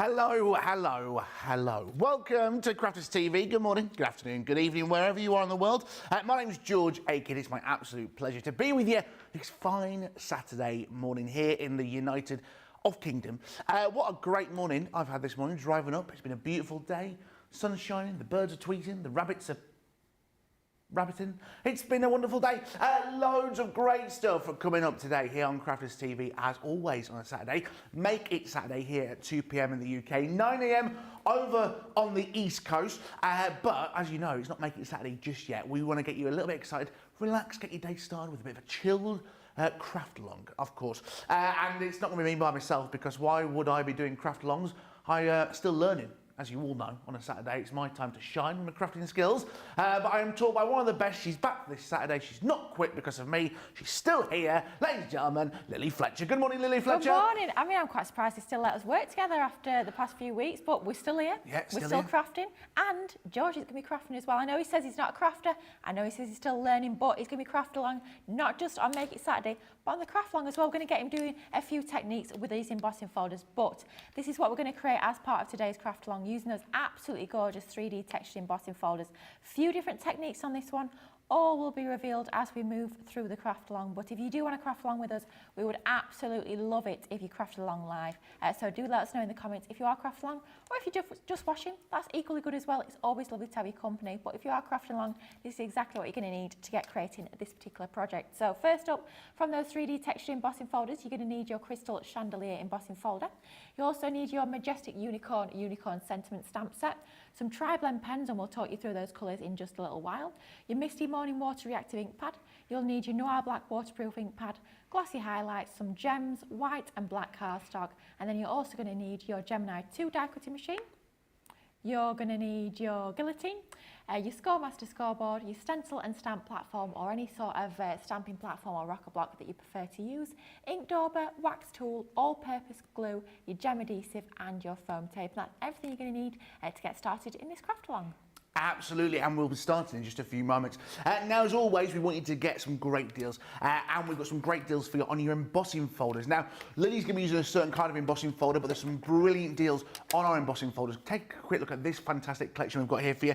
Hello, hello, hello. Welcome to Crafters TV. Good morning, good afternoon, good evening, wherever you are in the world. My name is George Akid. It's my absolute pleasure to be with you this fine Saturday morning here in the United Kingdom. What a great morning I've had this morning driving up. It's been a beautiful day, sun's shining, the birds are tweeting, the rabbits are rabbiting. It's been a wonderful day. Loads of great stuff coming up today here on Crafters TV, as always on a Saturday. Make it Saturday here at 2 p.m. in the UK, 9 a.m. over on the East Coast. But as you know, it's not Make It Saturday just yet. We want to get you a little bit excited, relax, get your day started with a bit of a chilled craft along, of course. And it's not going to be me by myself, because why would I be doing craft alongs? I'm still learning. As you all know, on a Saturday, it's my time to shine with my crafting skills. But I am taught by one of the best. She's back this Saturday. She's not quit because of me. She's still here. Ladies and gentlemen, Lilly Fletcher. Good morning, Lilly Fletcher. Good morning. I mean, I'm quite surprised they still let us work together after the past few weeks, but we're still here. Yeah, we're still crafting. And George is going to be crafting as well. I know he says he's not a crafter. I know he says he's still learning, but he's going to be crafting along, not just on Make It Saturday, but on the craft along as well. We're going to get him doing a few techniques with these embossing folders. But this is what we're going to create as part of today's craft along, using those absolutely gorgeous 3D textured embossing folders. Few different techniques on this one. All will be revealed as we move through the craft along. But if you do want to craft along with us, we would absolutely love it if you craft along live. So do let us know in the comments if you are crafting along, or if you're just watching, that's equally good as well. It's always lovely to have your company. But if you are crafting along, this is exactly what you're going to need to get creating this particular project. So first up, from those 3D textured embossing folders, you're going to need your crystal chandelier embossing folder. You also need your majestic unicorn sentiment stamp set, some TriBlend pens, and we'll talk you through those colours in just a little while. Your Misty Morning Water reactive ink pad. You'll need your Noir Black waterproof ink pad, glossy highlights, some gems, white and black cardstock, and then you're also going to need your Gemini 2 die cutting machine. You're going to need your guillotine, your Scoremaster scoreboard, your stencil and stamp platform, or any sort of stamping platform or rocker block that you prefer to use, ink dauber, wax tool, all-purpose glue, your gem adhesive and your foam tape. That's everything you're going to need to get started in this craft along. Absolutely, and we'll be starting in just a few moments. Now, as always, we want you to get some great deals, and we've got some great deals for you on your embossing folders. Now, Lily's going to be using a certain kind of embossing folder, but there's some brilliant deals on our embossing folders. Take a quick look at this fantastic collection we've got here for you.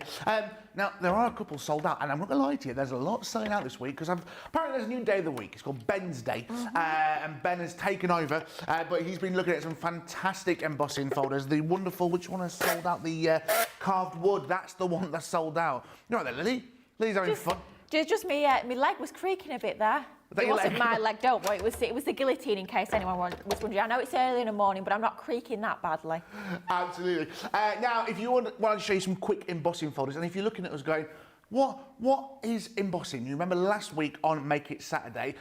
Now, there are a couple sold out, and I'm not going to lie to you, there's a lot selling out this week, because apparently there's a new day of the week. It's called Ben's Day, and Ben has taken over, but he's been looking at some fantastic embossing folders. The wonderful, which one has sold out? The carved wood, that's the one that's sold out. You're right there, Lily. Lily's having fun. Just me, my leg was creaking a bit there. It wasn't my leg, don't worry. It was the guillotine, in case anyone was wondering. I know it's early in the morning, but I'm not creaking that badly. Absolutely. Now, if you want to show you some quick embossing folders, and if you're looking at us going, what is embossing? You remember last week on Make It Saturday,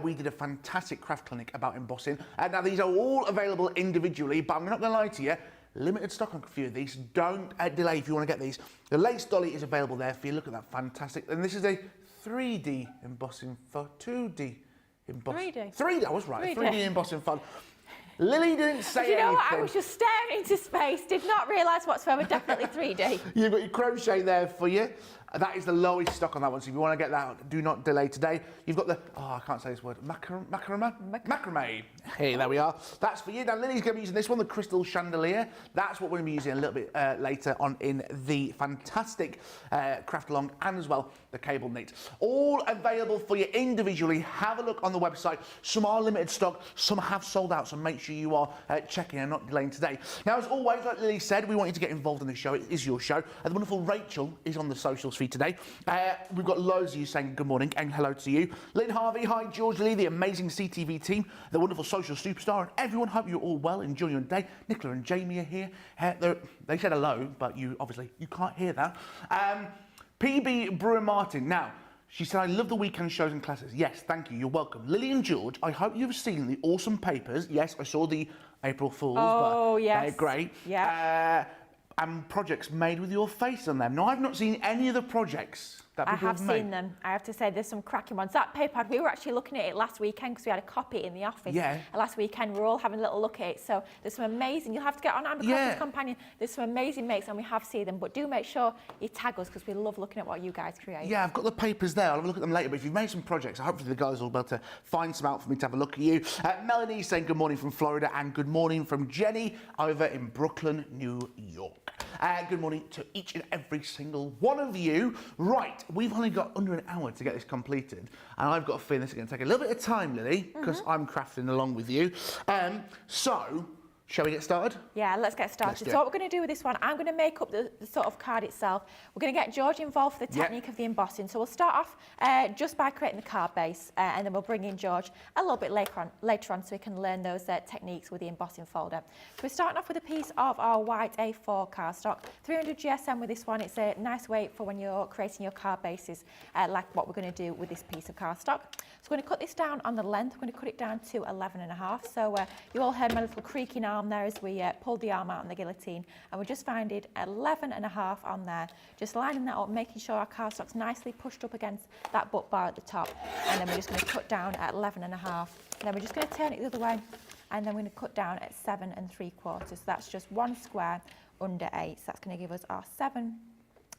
we did a fantastic craft clinic about embossing. Now, these are all available individually, but I'm not going to lie to you, limited stock on a few of these. Don't delay if you want to get these. The latest dolly is available there for you. Look at that, fantastic. And this is a 3D embossing for 2D embossing. 3D, I was right. 3D embossing font. Lily didn't say anything. You know what? I was just staring into space. Did not realise whatsoever. Definitely 3D. You've got your crochet there for you. That is the lowest stock on that one, so if you want to get that, do not delay today. You've got the, I can't say this word, macrame. Hey, there we are. That's for you. Now, Lily's going to be using this one, the crystal chandelier. That's what we're going to be using a little bit later on in the fantastic craft along, and as well, the cable knit. All available for you individually. Have a look on the website. Some are limited stock, some have sold out, so make sure you are checking and not delaying today. Now, as always, like Lily said, we want you to get involved in the show. It is your show. And the wonderful Rachel is on the socials for you today. We've got loads of you saying good morning and hello to you. Lynn Harvey, hi, George Lee, the amazing CTV team, the wonderful social superstar, and everyone, hope you're all well, enjoying your day. Nicola and Jamie are here. They said hello, but you can't hear that. PB Brewer Martin, now, she said, I love the weekend shows and classes. Yes, thank you, you're welcome. Lily and George, I hope you've seen the awesome papers. Yes, I saw the April Fools, but yes. They're great. Yeah. And projects made with your face on them. Now, I've not seen any of the projects that I people have have made? seen them. I have to say, there's some cracking ones. That paper pad, we were actually looking at it last weekend because we had a copy in the office. Yeah. Last weekend, we were all having a little look at it. So there's some amazing, you'll have to get on Amber Yeah. Crafter's Companion. There's some amazing makes and we have seen them. But do make sure you tag us because we love looking at what you guys create. Yeah, I've got the papers there. I'll have a look at them later. But if you've made some projects, hopefully the guys will be able to find some out for me to have a look at you. Melanie saying good morning from Florida and good morning from Jenny over in Brooklyn, New York. Good morning to each and every single one of you. Right, we've only got under an hour to get this completed. And I've got a feeling this is going to take a little bit of time, Lily, because I'm crafting along with you. So, shall we get started? Yeah, let's get started. Let's do So it. what we're going to do with this one, I'm going to make up the sort of card itself. We're going to get George involved with the technique of the embossing. So we'll start off just by creating the card base and then we'll bring in George a little bit later on so we can learn those techniques with the embossing folder. So we're starting off with a piece of our white A4 cardstock. 300 GSM with this one. It's a nice weight for when you're creating your card bases like what we're going to do with this piece of cardstock. So we're going to cut this down on the length. We're going to cut it down to 11.5. So you all heard my little creaking arm there as we pulled the arm out on the guillotine, and we just finding 11.5 on there, just lining that up, making sure our cardstock's nicely pushed up against that butt bar at the top, and then we're just going to cut down at 11.5, and then we're just going to turn it the other way, and then we're going to cut down at 7 3/4. So that's just one square under 8. So that's going to give us our 7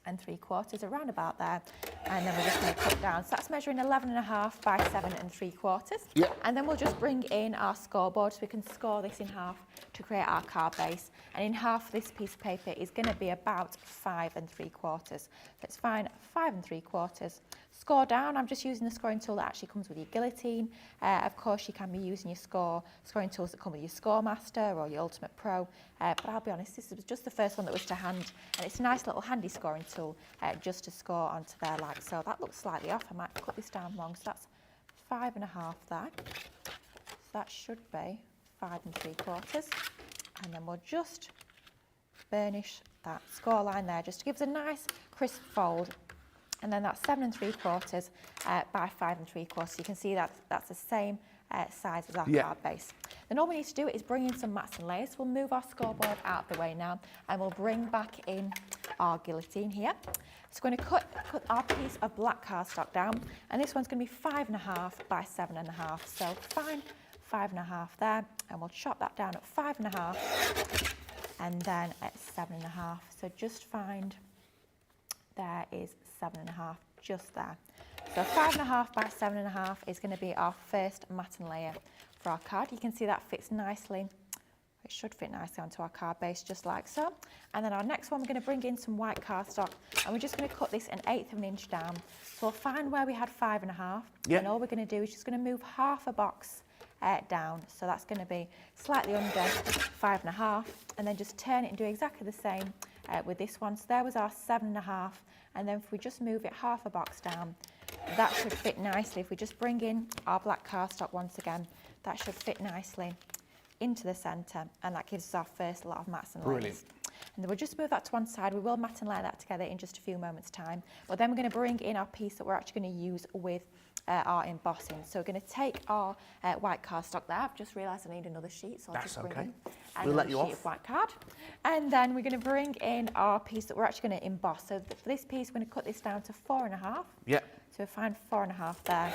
3/4, around about there, and then we're just going to cut down. So that's measuring 11.5 by 7 3/4. Yeah. And then we'll just bring in our scoreboard so we can score this in half to create our card base. And in half, this piece of paper is going to be about 5 3/4. So it's fine, 5 3/4. Score down, I'm just using the scoring tool that actually comes with your guillotine. Of course, you can be using your scoring tools that come with your Scoremaster or your Ultimate Pro. But I'll be honest, this was just the first one that was to hand. And it's a nice little handy scoring tool just to score onto there like so. That looks slightly off. I might cut this down wrong. So that's 5.5 there. So that should be 5 3/4. And then we'll just burnish that score line there just to give us a nice crisp fold. And then that's 7 3/4 by 5 3/4. You can see that that's the same size as our card base. Then all we need to do is bring in some mats and layers. We'll move our scoreboard out of the way now, and we'll bring back in our guillotine here. So we're going to cut our piece of black cardstock down, and this one's going to be 5.5 by 7.5. So fine, 5.5 there, and we'll chop that down at 5.5, and then at 7.5. So just find there is 7.5 just there. So 5.5 by 7.5 is going to be our first mat and layer for our card. You can see that fits nicely. It should fit nicely onto our card base just like so. And then our next one, we're going to bring in some white cardstock, and we're just going to cut this 1/8 of an inch down. So we'll find where we had 5.5, and all we're going to do is just going to move half a box down. So that's going to be slightly under 5.5, and then just turn it and do exactly the same with this one. So there was our 7.5, and then if we just move it half a box down, that should fit nicely. If we just bring in our black cardstock once again, that should fit nicely into the centre, and that gives us our first lot of mats and layers. Brilliant. And then we'll just move that to one side. We will mat and layer that together in just a few moments' time. But then we're going to bring in our piece that we're actually going to use with our embossing. So we're going to take our white cardstock there. I've just realised I need another sheet, so I'll just bring in another sheet of white card. And then we're going to bring in our piece that we're actually going to emboss. So for this piece, we're going to cut this down to 4.5. Yeah. So find 4.5 there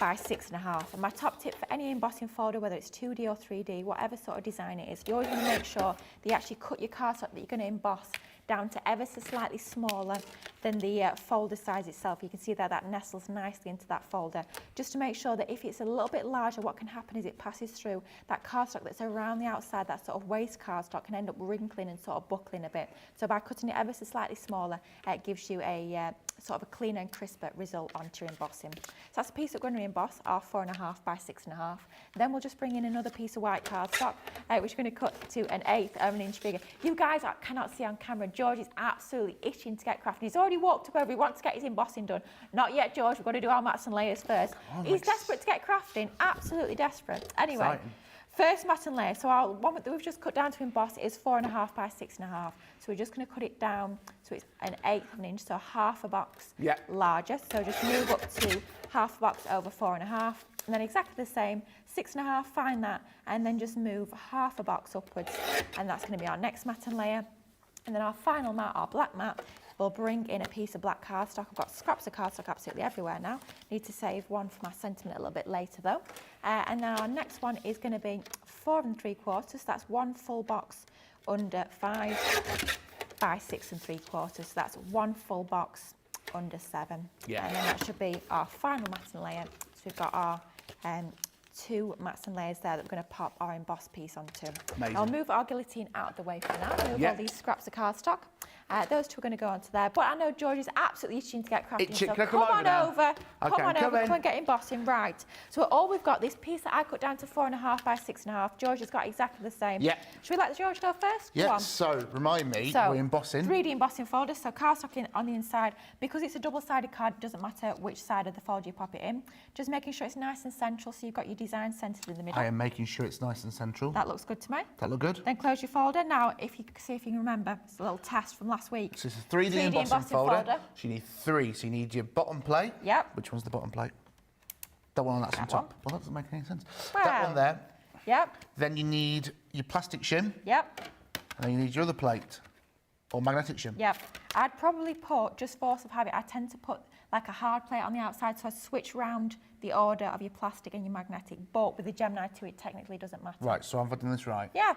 by 6.5. And my top tip for any embossing folder, whether it's 2D or 3D, whatever sort of design it is, you always want to make sure that you actually cut your cardstock that you're going to emboss down to ever so slightly smaller than the folder size itself. You can see that nestles nicely into that folder. Just to make sure that if it's a little bit larger, what can happen is it passes through that cardstock that's around the outside, that sort of waste cardstock can end up wrinkling and sort of buckling a bit. So by cutting it ever so slightly smaller, it gives you a sort of a cleaner and crisper result onto your embossing. So that's a piece that we're going to emboss, our 4.5 by 6.5. Then we'll just bring in another piece of white cardstock, which we're going to cut to 1/8 of an inch bigger. You guys cannot see on camera, George is absolutely itching to get crafting. He's already walked up over, he wants to get his embossing done. Not yet, George, we've got to do our mats and layers first. He's desperate to get crafting, absolutely desperate. Anyway. Exciting. First mat and layer, so our one that we've just cut down to emboss is 4.5 by 6.5. So we're just going to cut it down so it's 1/8 of an inch, so half a box larger. So just move up to half a box over 4.5, and then exactly the same, 6.5, find that, and then just move half a box upwards, and that's going to be our next mat and layer. And then our final mat, our black mat, we'll bring in a piece of black cardstock. I've got scraps of cardstock absolutely everywhere now. Need to save one for my sentiment a little bit later though. And then our next one is going to be 4 3/4. So that's one full box under 5 by 6 3/4. So that's one full box under 7. Yeah. And then that should be our final matting layer. So we've got our 2 mats and layers there that we're going to pop our embossed piece onto. Amazing. I'll move our guillotine out of the way for now. Move Yeah. all these scraps of cardstock. Those 2 are going to go onto there. But I know George is absolutely itching to get crafting. Itching. So Can I come on now? over. Okay, Come on I'm over. coming. Come and get embossing. Right. So all we've got, this piece that I cut down to 4.5 by 6.5. George has got exactly the same. Yeah. Should we let George go first? Go Yeah, on. so remind me, So, we're embossing. 3D embossing folders, so cardstock on the inside. Because it's a double-sided card, it doesn't matter which side of the fold you pop it in. Just making sure it's nice and central, so you've got your design centered in the middle. I am making sure it's nice and central. That looks good to me. That look good? Then close your folder. Now, if you see if you can remember, it's a little test from last week. So it's a 3D embossing folder. So you need 3. So you need your bottom plate. Yep. Which one's the bottom plate? The one that's on That top. one. Well, that doesn't make any sense. Well. That one there. Yep. Then you need your plastic shim. Yep. And then you need your other plate. Or magnetic shim. Yep. I'd probably put, just force of habit, I tend to put like a hard plate on the outside, so I switch round the order of your plastic and your magnetic. But with the Gemini 2, it technically doesn't matter. Right, so I'm doing this right. Yeah.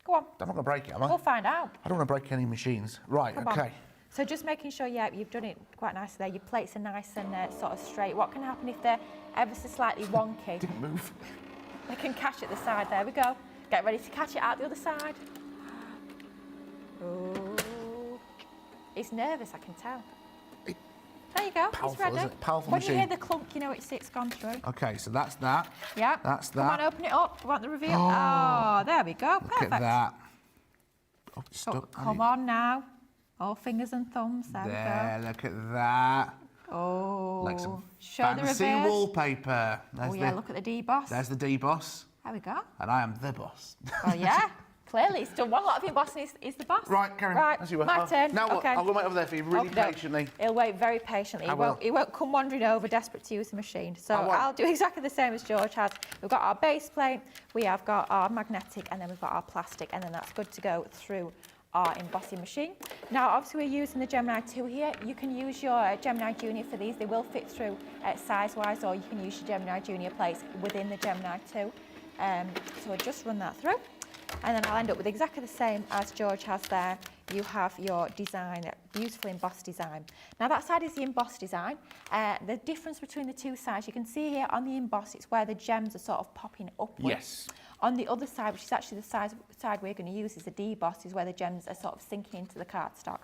Go on. I'm not going to break it, am I? We'll find out. I don't want to break any machines. Right, Come okay. on. So just making sure, yeah, you've done it quite nicely there. Your plates are nice and sort of straight. What can happen if they're ever so slightly wonky? Didn't move. They can catch at the side. There we go. Get ready to catch it out the other side. Oh, it's nervous, I can tell. There you go. Powerful, it's ready. isn't it? Powerful when machine. you hear the clunk, you know it's gone through. Okay, so that's that. Yeah. That's Come that. on, open it up. We want the reveal. Oh, there we go. Look Perfect. at that. Oh, it's So, stuck. come on now. All fingers and thumbs. There There, look at that. we go. Oh, Like some show the fancy reverse. wallpaper. There's Oh yeah, look at the deboss. There's the deboss, There we go. and I am the boss. Oh yeah, clearly it's done one lot of embossing is the boss. Right, Karen, Right, as you were. my turn. Now what? Okay. I'll wait over there for you really Okey-doke. patiently. He'll wait very patiently. I will. He won't come wandering over, desperate to use the machine. So I won't. I'll do exactly the same as George has. We've got our base plate, we have got our magnetic, and then we've got our plastic, and then that's good to go through our embossing machine. Now, obviously, we're using the Gemini 2 here. You can use your Gemini Junior for these. They will fit through size-wise, or you can use your Gemini Junior plates within the Gemini 2. So I'll just run that through. And then I'll end up with exactly the same as George has there. You have your design, beautiful embossed design. Now that side is the embossed design. The difference between the two sides, you can see here on the emboss, it's where the gems are sort of popping upwards. Yes. On the other side, which is actually the side we're going to use, is the debossed, is where the gems are sort of sinking into the cardstock.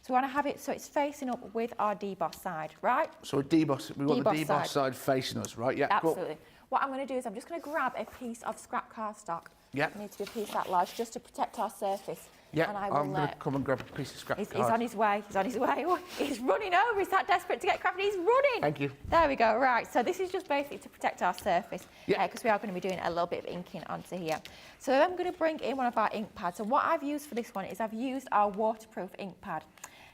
So we want to have it so it's facing up with our debossed side, right? So a deboss, we want the Deboss deboss side facing us, right? Yeah, cool. Absolutely. What I'm going to do is I'm just going to grab a piece of scrap cardstock. Yeah. It needs to be a piece that large just to protect our surface. Yeah, And I will, I'm going to come and grab a piece of scrap he's card. on his way. He's on his way. Oh, he's running over. He's that desperate to get crafty. He's running. Thank you. There we go. Right. So this is just basically to protect our surface. Yeah. Because we are going to be doing a little bit of inking onto here. So I'm going to bring in one of our ink pads. And what I've used for this one is I've used our waterproof ink pad.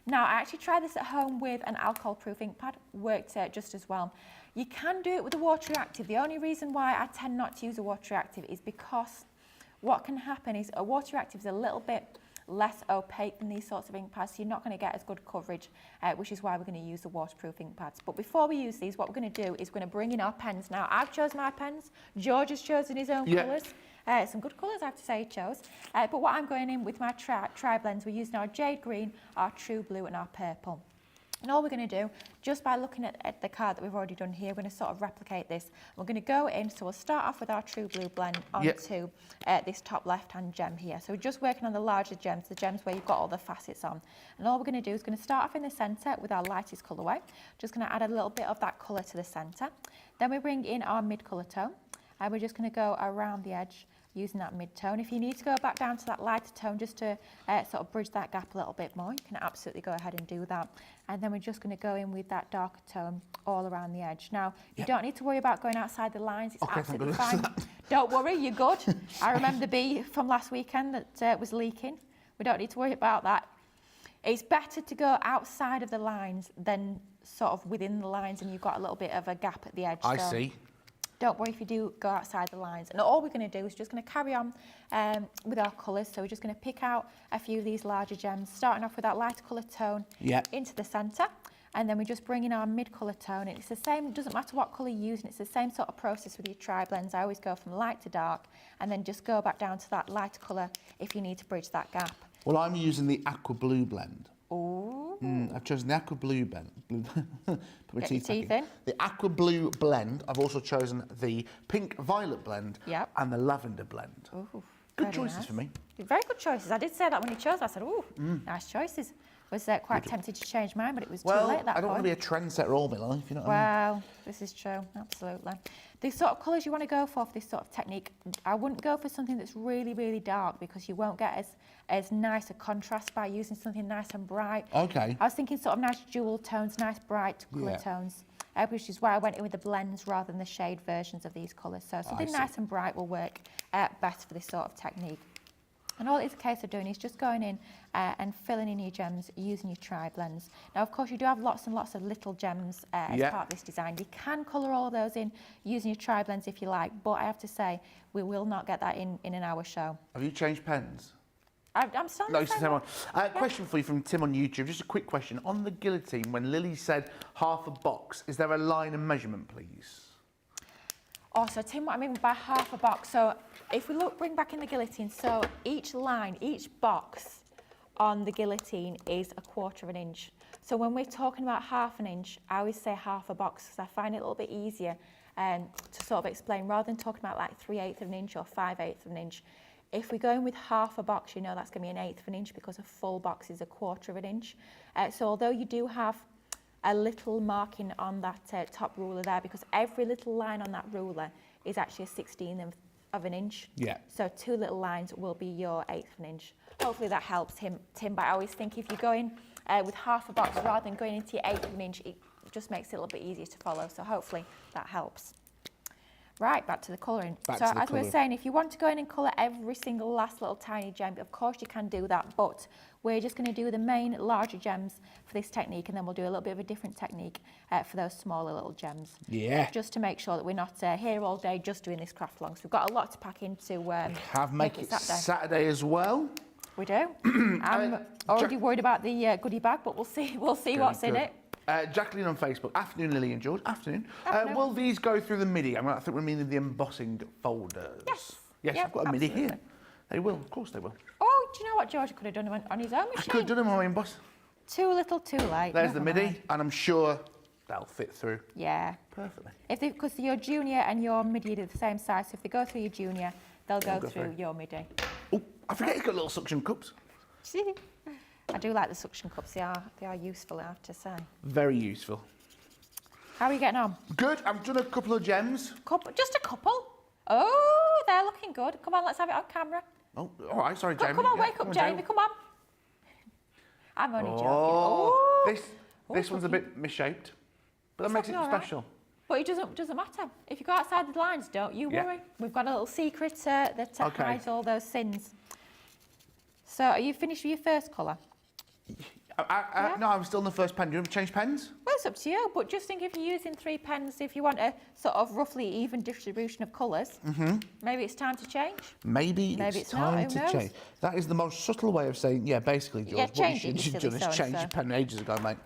Now, I actually tried this at home with an alcohol-proof ink pad. Worked just as well. You can do it with a water reactive. The only reason why I tend not to use a water reactive is because what can happen is a water reactive is a little bit less opaque than these sorts of ink pads, so you're not going to get as good coverage, which is why we're going to use the waterproof ink pads. But before we use these, what we're going to do is we're going to bring in our pens. Now, I've chosen my pens. George has chosen his own colours. Some good colours, I have to say, he chose. But what I'm going in with my TriBlends, we're using our jade green, our true blue, and our purple. And all we're going to do, just by looking at the card that we've already done here, we're going to sort of replicate this. We're going to go in, so we'll start off with our true blue blend onto this top left-hand gem here. So we're just working on the larger gems, the gems where you've got all the facets on. And all we're going to do is going to start off in the centre with our lightest colourway. Just going to add a little bit of that colour to the centre. Then we bring in our mid-colour tone, and we're just going to go around the edge using that mid-tone. If you need to go back down to that lighter tone just to sort of bridge that gap a little bit more, you can absolutely go ahead and do that. And then we're just going to go in with that darker tone all around the edge. Now, you don't need to worry about going outside the lines. It's absolutely fine. Don't worry, you're good. I remember the bee from last weekend that was leaking. We don't need to worry about that. It's better to go outside of the lines than sort of within the lines and you've got a little bit of a gap at the edge. I see. Don't worry if you do go outside the lines. And all we're going to do is just going to carry on with our colours. So we're just going to pick out a few of these larger gems, starting off with that lighter colour tone into the centre. And then we just bring in our mid-colour tone. And it's the same, doesn't matter what colour you're using, it's the same sort of process with your TriBlends. I always go from light to dark and then just go back down to that lighter colour if you need to bridge that gap. Well, I'm using the aqua blue blend. Ooh. I've chosen the aqua blue blend. Put my Get your teeth in. The aqua blue blend. I've also chosen the pink violet blend and the lavender blend. Ooh, good choices for me. Very good choices. I did say that when you chose. I said, ooh, nice choices. Was quite tempted to change mine, but it was too late at that I don't want to be a trendsetter all my life, you know what I mean? Well, this is true, absolutely. The sort of colours you want to go for this sort of technique, I wouldn't go for something that's really, really dark because you won't get as nice a contrast by using something nice and bright. Okay. I was thinking sort of nice jewel tones, nice bright colour tones, which is why I went in with the blends rather than the shade versions of these colours. So something nice and bright will work best for this sort of technique. And all it's a case of doing is just going in and filling in your gems using your TriBlends. Now, of course, you do have lots and lots of little gems as part of this design. You can colour all those in using your TriBlends if you like, but I have to say, we will not get that in an hour show. Have you changed pens? I'm still No, it's the same one. Question for you from Tim on YouTube, just a quick question. On the guillotine, when Lily said half a box, is there a line and measurement, please? Oh, so Tim, what I mean by half a box, so if we bring back in the guillotine, so each line, each box on the guillotine is 1/4 inch. So when we're talking about half an inch, I always say half a box because I find it a little bit easier to sort of explain rather than talking about like 3/8 of an inch or 5/8 of an inch. If we go in with half a box, you know that's going to be 1/8 of an inch because a full box is 1/4 inch. So although you do have a little marking on that top ruler there, because every little line on that ruler is actually a 1/16 of an inch. Yeah. So 2 little lines will be your 1/8 of an inch. Hopefully that helps him, Tim, but I always think if you go in with half a box rather than going into your 1/8 of an inch, it just makes it a little bit easier to follow. So hopefully that helps. Right, back to the colouring. So as we were saying, if you want to go in and colour every single last little tiny gem, of course you can do that, but we're just going to do the main larger gems for this technique, and then we'll do a little bit of a different technique for those smaller little gems. Yeah. Just to make sure that we're not here all day just doing this craft along. So we've got a lot to pack into make it Saturday as well. We do. I'm already worried about the goodie bag, but we'll see what's in it. Jacqueline on Facebook, afternoon Lily and George, afternoon. Will these go through the MIDI? I think we're meaning the embossing folders. Yes. Yes, I've got a MIDI here. They will, of course they will. Oh, do you know what George could have done on his own machine? I could have done them on my emboss. Too little, too late. There's the MIDI, and I'm sure they'll fit through. Yeah. Perfectly. Because your junior and your MIDI are the same size, so if they go through your junior, they'll go through your MIDI. Oh, I forget you've got little suction cups. I do like the suction cups. They are useful, I have to say. Very useful. How are you getting on? Good. I've done a couple of gems. Just a couple? Oh, they're looking good. Come on, let's have it on camera. Oh, all right. Sorry, Jamie. Come on, wake up, Jamie. Come on. I'm only joking. Oh, this one's a bit misshaped, but that makes it special. Right. But it doesn't matter. If you go outside the lines, don't you worry. We've got a little secret that hides all those sins. So, are you finished with your first colour? No, I'm still in the first pen. Do you want to change pens? Well, it's up to you, but just think if you're using 3 pens, if you want a sort of roughly even distribution of colours, maybe it's time to change. Maybe it's time to change. That is the most subtle way of saying, basically, George, what you should have done is change your pen ages ago, mate.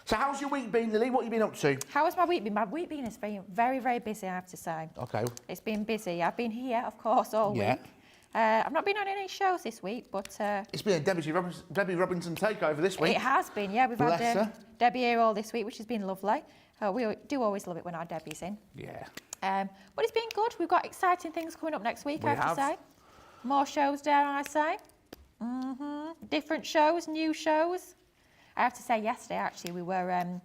So how's your week been, Lily? What have you been up to? How has my week been? My week been has been very, very busy, I have to say. Okay. It's been busy. I've been here, of course, all week. I've not been on any shows this week, but... it's been a Debbie Robinson takeover this week. It has been, yeah. We've had Debbie here all this week, which has been lovely. We do always love it when our Debbie's in. Yeah. But it's been good. We've got exciting things coming up next week, I have to say. More shows, dare I say. Different shows, new shows. I have to say, yesterday, actually, we were...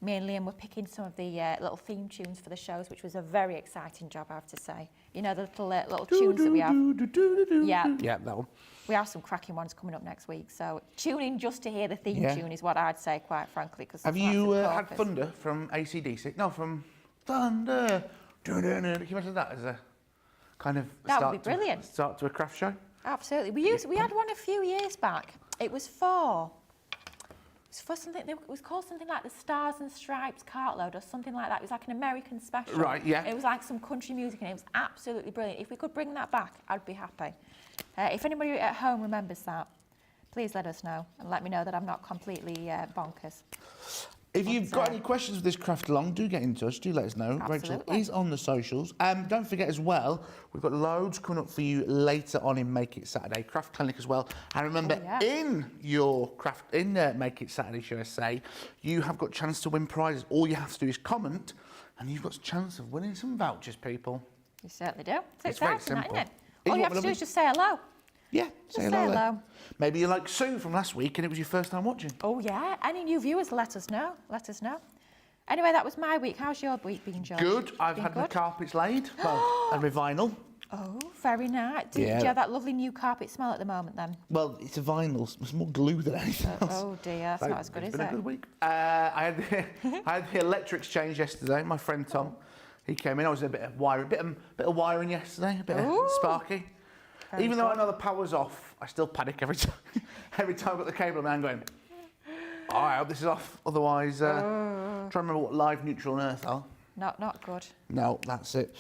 me and Liam were picking some of the little theme tunes for the shows, which was a very exciting job, I have to say. You know, the little tunes that we have. Yeah, that one. We have some cracking ones coming up next week. So tune in just to hear the theme tune is what I'd say, quite frankly. Have you had Thunder from AC/DC? No, from Thunder. Can you imagine that as a kind of that would be brilliant. Start to a craft show? Absolutely. We had one a few years back. It was for... was for something, it was called something like the Stars and Stripes cartload or something like that. It was like an American special. Right, yeah. It was like some country music and it was absolutely brilliant. If we could bring that back, I'd be happy. If anybody at home remembers that, please let us know and let me know that I'm not completely bonkers. If you've got any questions with this craft along, do get in touch, do let us know. Absolutely. Rachel is on the socials. Don't forget as well, we've got loads coming up for you later on in Make It Saturday Craft Clinic as well. And remember, in your Make It Saturday, should I say, you have got a chance to win prizes. All you have to do is comment, and you've got a chance of winning some vouchers, people. You certainly do. It's very exciting, simple. isn't it? All you have to do is just say hello. Yeah, Say hello. Maybe you're like Sue from last week and it was your first time watching. Oh, yeah. Any new viewers, let us know. Let us know. Anyway, that was my week. How's your week been, George? Good. I've had my carpets laid. Well, and my vinyl. Oh, very nice. Do you have that lovely new carpet smell at the moment, then? Well, it's a vinyl. It's more glue than anything else. Oh, dear. That's not as good, is it? It's been a good week. I had the electrics changed yesterday. My friend Tom, he came in. I was a bit of wiring yesterday, a bit of sparky. Even though I know the power's off, I still panic every time. Every time I've got the cable, I'm going, oh, I hope this is off. Otherwise, trying to remember what live, neutral and earth are. Not good. No, that's it.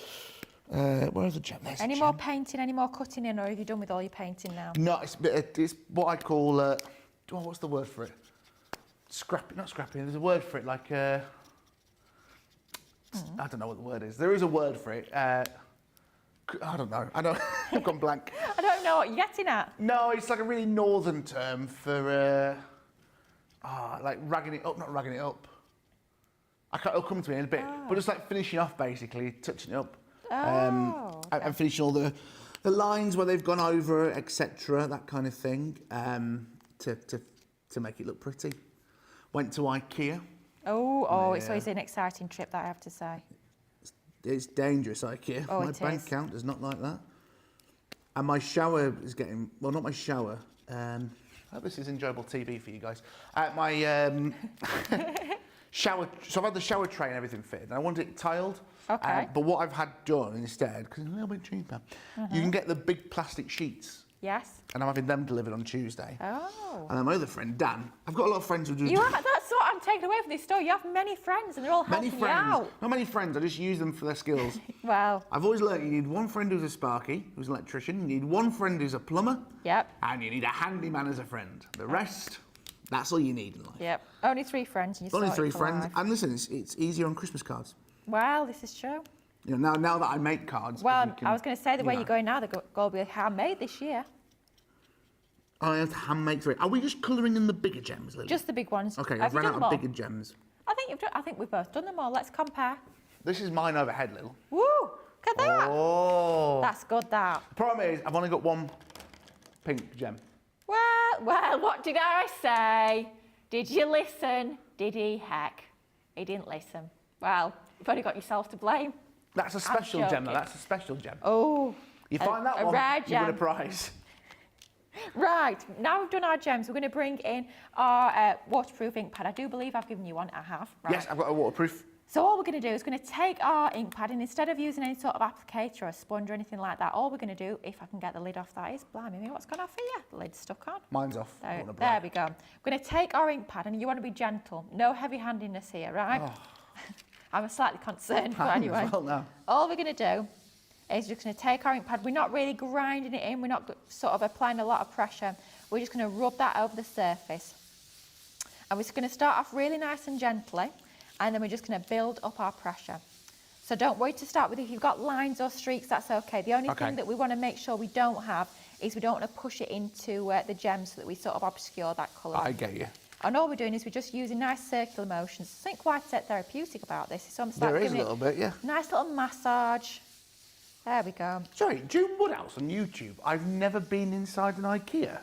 Where's the gem? There's Any the more gem. painting, any more cutting in, or have you done with all your painting now? No, it's what I call, what's the word for it? Scrapping, not scrapping, there's a word for it, like, I don't know what the word is. There is a word for it. I don't know. I've gone blank. I don't know what you're getting at. No, it's like a really northern term for, like ragging it up, not ragging it up. It'll come to me in a bit, but just like finishing off basically, touching it up. And finishing all the lines where they've gone over, etc., that kind of thing, to make it look pretty. Went to IKEA. It's always an exciting trip, that I have to say. It's dangerous, IKEA. Oh, my bank account does not like that. And my shower is getting, well, not my shower. I hope this is enjoyable TV for you guys. My shower, so I've had the shower tray and everything fitted, and I want it tiled. Okay. But what I've had done instead, because it's a little bit cheaper, you can get the big plastic sheets. Yes. And I'm having them delivered on Tuesday. Oh. And then my other friend, Dan, I've got a lot of friends who do... That's what I'm taking away from this store. You have many friends and they're all helping you out. Not many friends, I just use them for their skills. Well. I've always learned you need one friend who's a sparky, who's an electrician, you need one friend who's a plumber. Yep. And you need a handyman as a friend. The rest, that's all you need in life. Yep. Only 3 friends and you're Only 3 for friends. life. And listen, it's easier on Christmas cards. Well, this is true. You know, now that I make cards... Well, I was going to say the way you're going now, they're going to be handmade this year. I have to hand make 3. Are we just colouring in the bigger gems, Lily? Just the big ones. Okay, Have I've run you out done of them all? bigger gems. I think we've both done them all. Let's compare. This is mine overhead, Lil. Woo! Look at that. Oh! That's good, that. The problem is, I've only got one pink gem. Well, what did I say? Did you listen? Did he? Heck, he didn't listen. Well, you've only got yourself to blame. That's a special gem, though. That's a special gem. Oh. You find that one, rare you gem. win a prize. Right, now we've done our gems, we're going to bring in our waterproof ink pad. I do believe I've given you one. I have. Right. Yes, I've got a waterproof. So all we're going to do is going to take our ink pad and instead of using any sort of applicator or a sponge or anything like that, all we're going to do, if I can get the lid off, that is, blimey me, what's gone off here? The lid's stuck on. Mine's off. There we go. We're going to take our ink pad and you want to be gentle. No heavy-handedness here, right? Oh. I'm slightly concerned, but anyway. Well, now. All we're going to do is just going to take our ink pad. We're not really grinding it in. We're not sort of applying a lot of pressure. We're just going to rub that over the surface. And we're just going to start off really nice and gently. And then we're just going to build up our pressure. So don't worry to start with. If you've got lines or streaks, that's okay. The only thing that we want to make sure we don't have is we don't want to push it into the gems so that we sort of obscure that colour. I get you. And all we're doing is we're just using nice circular motions. There's something quite therapeutic about this. It's almost like There is a giving little bit, yeah. Nice little massage. There we go. Sorry, June Woodhouse on YouTube. I've never been inside an IKEA.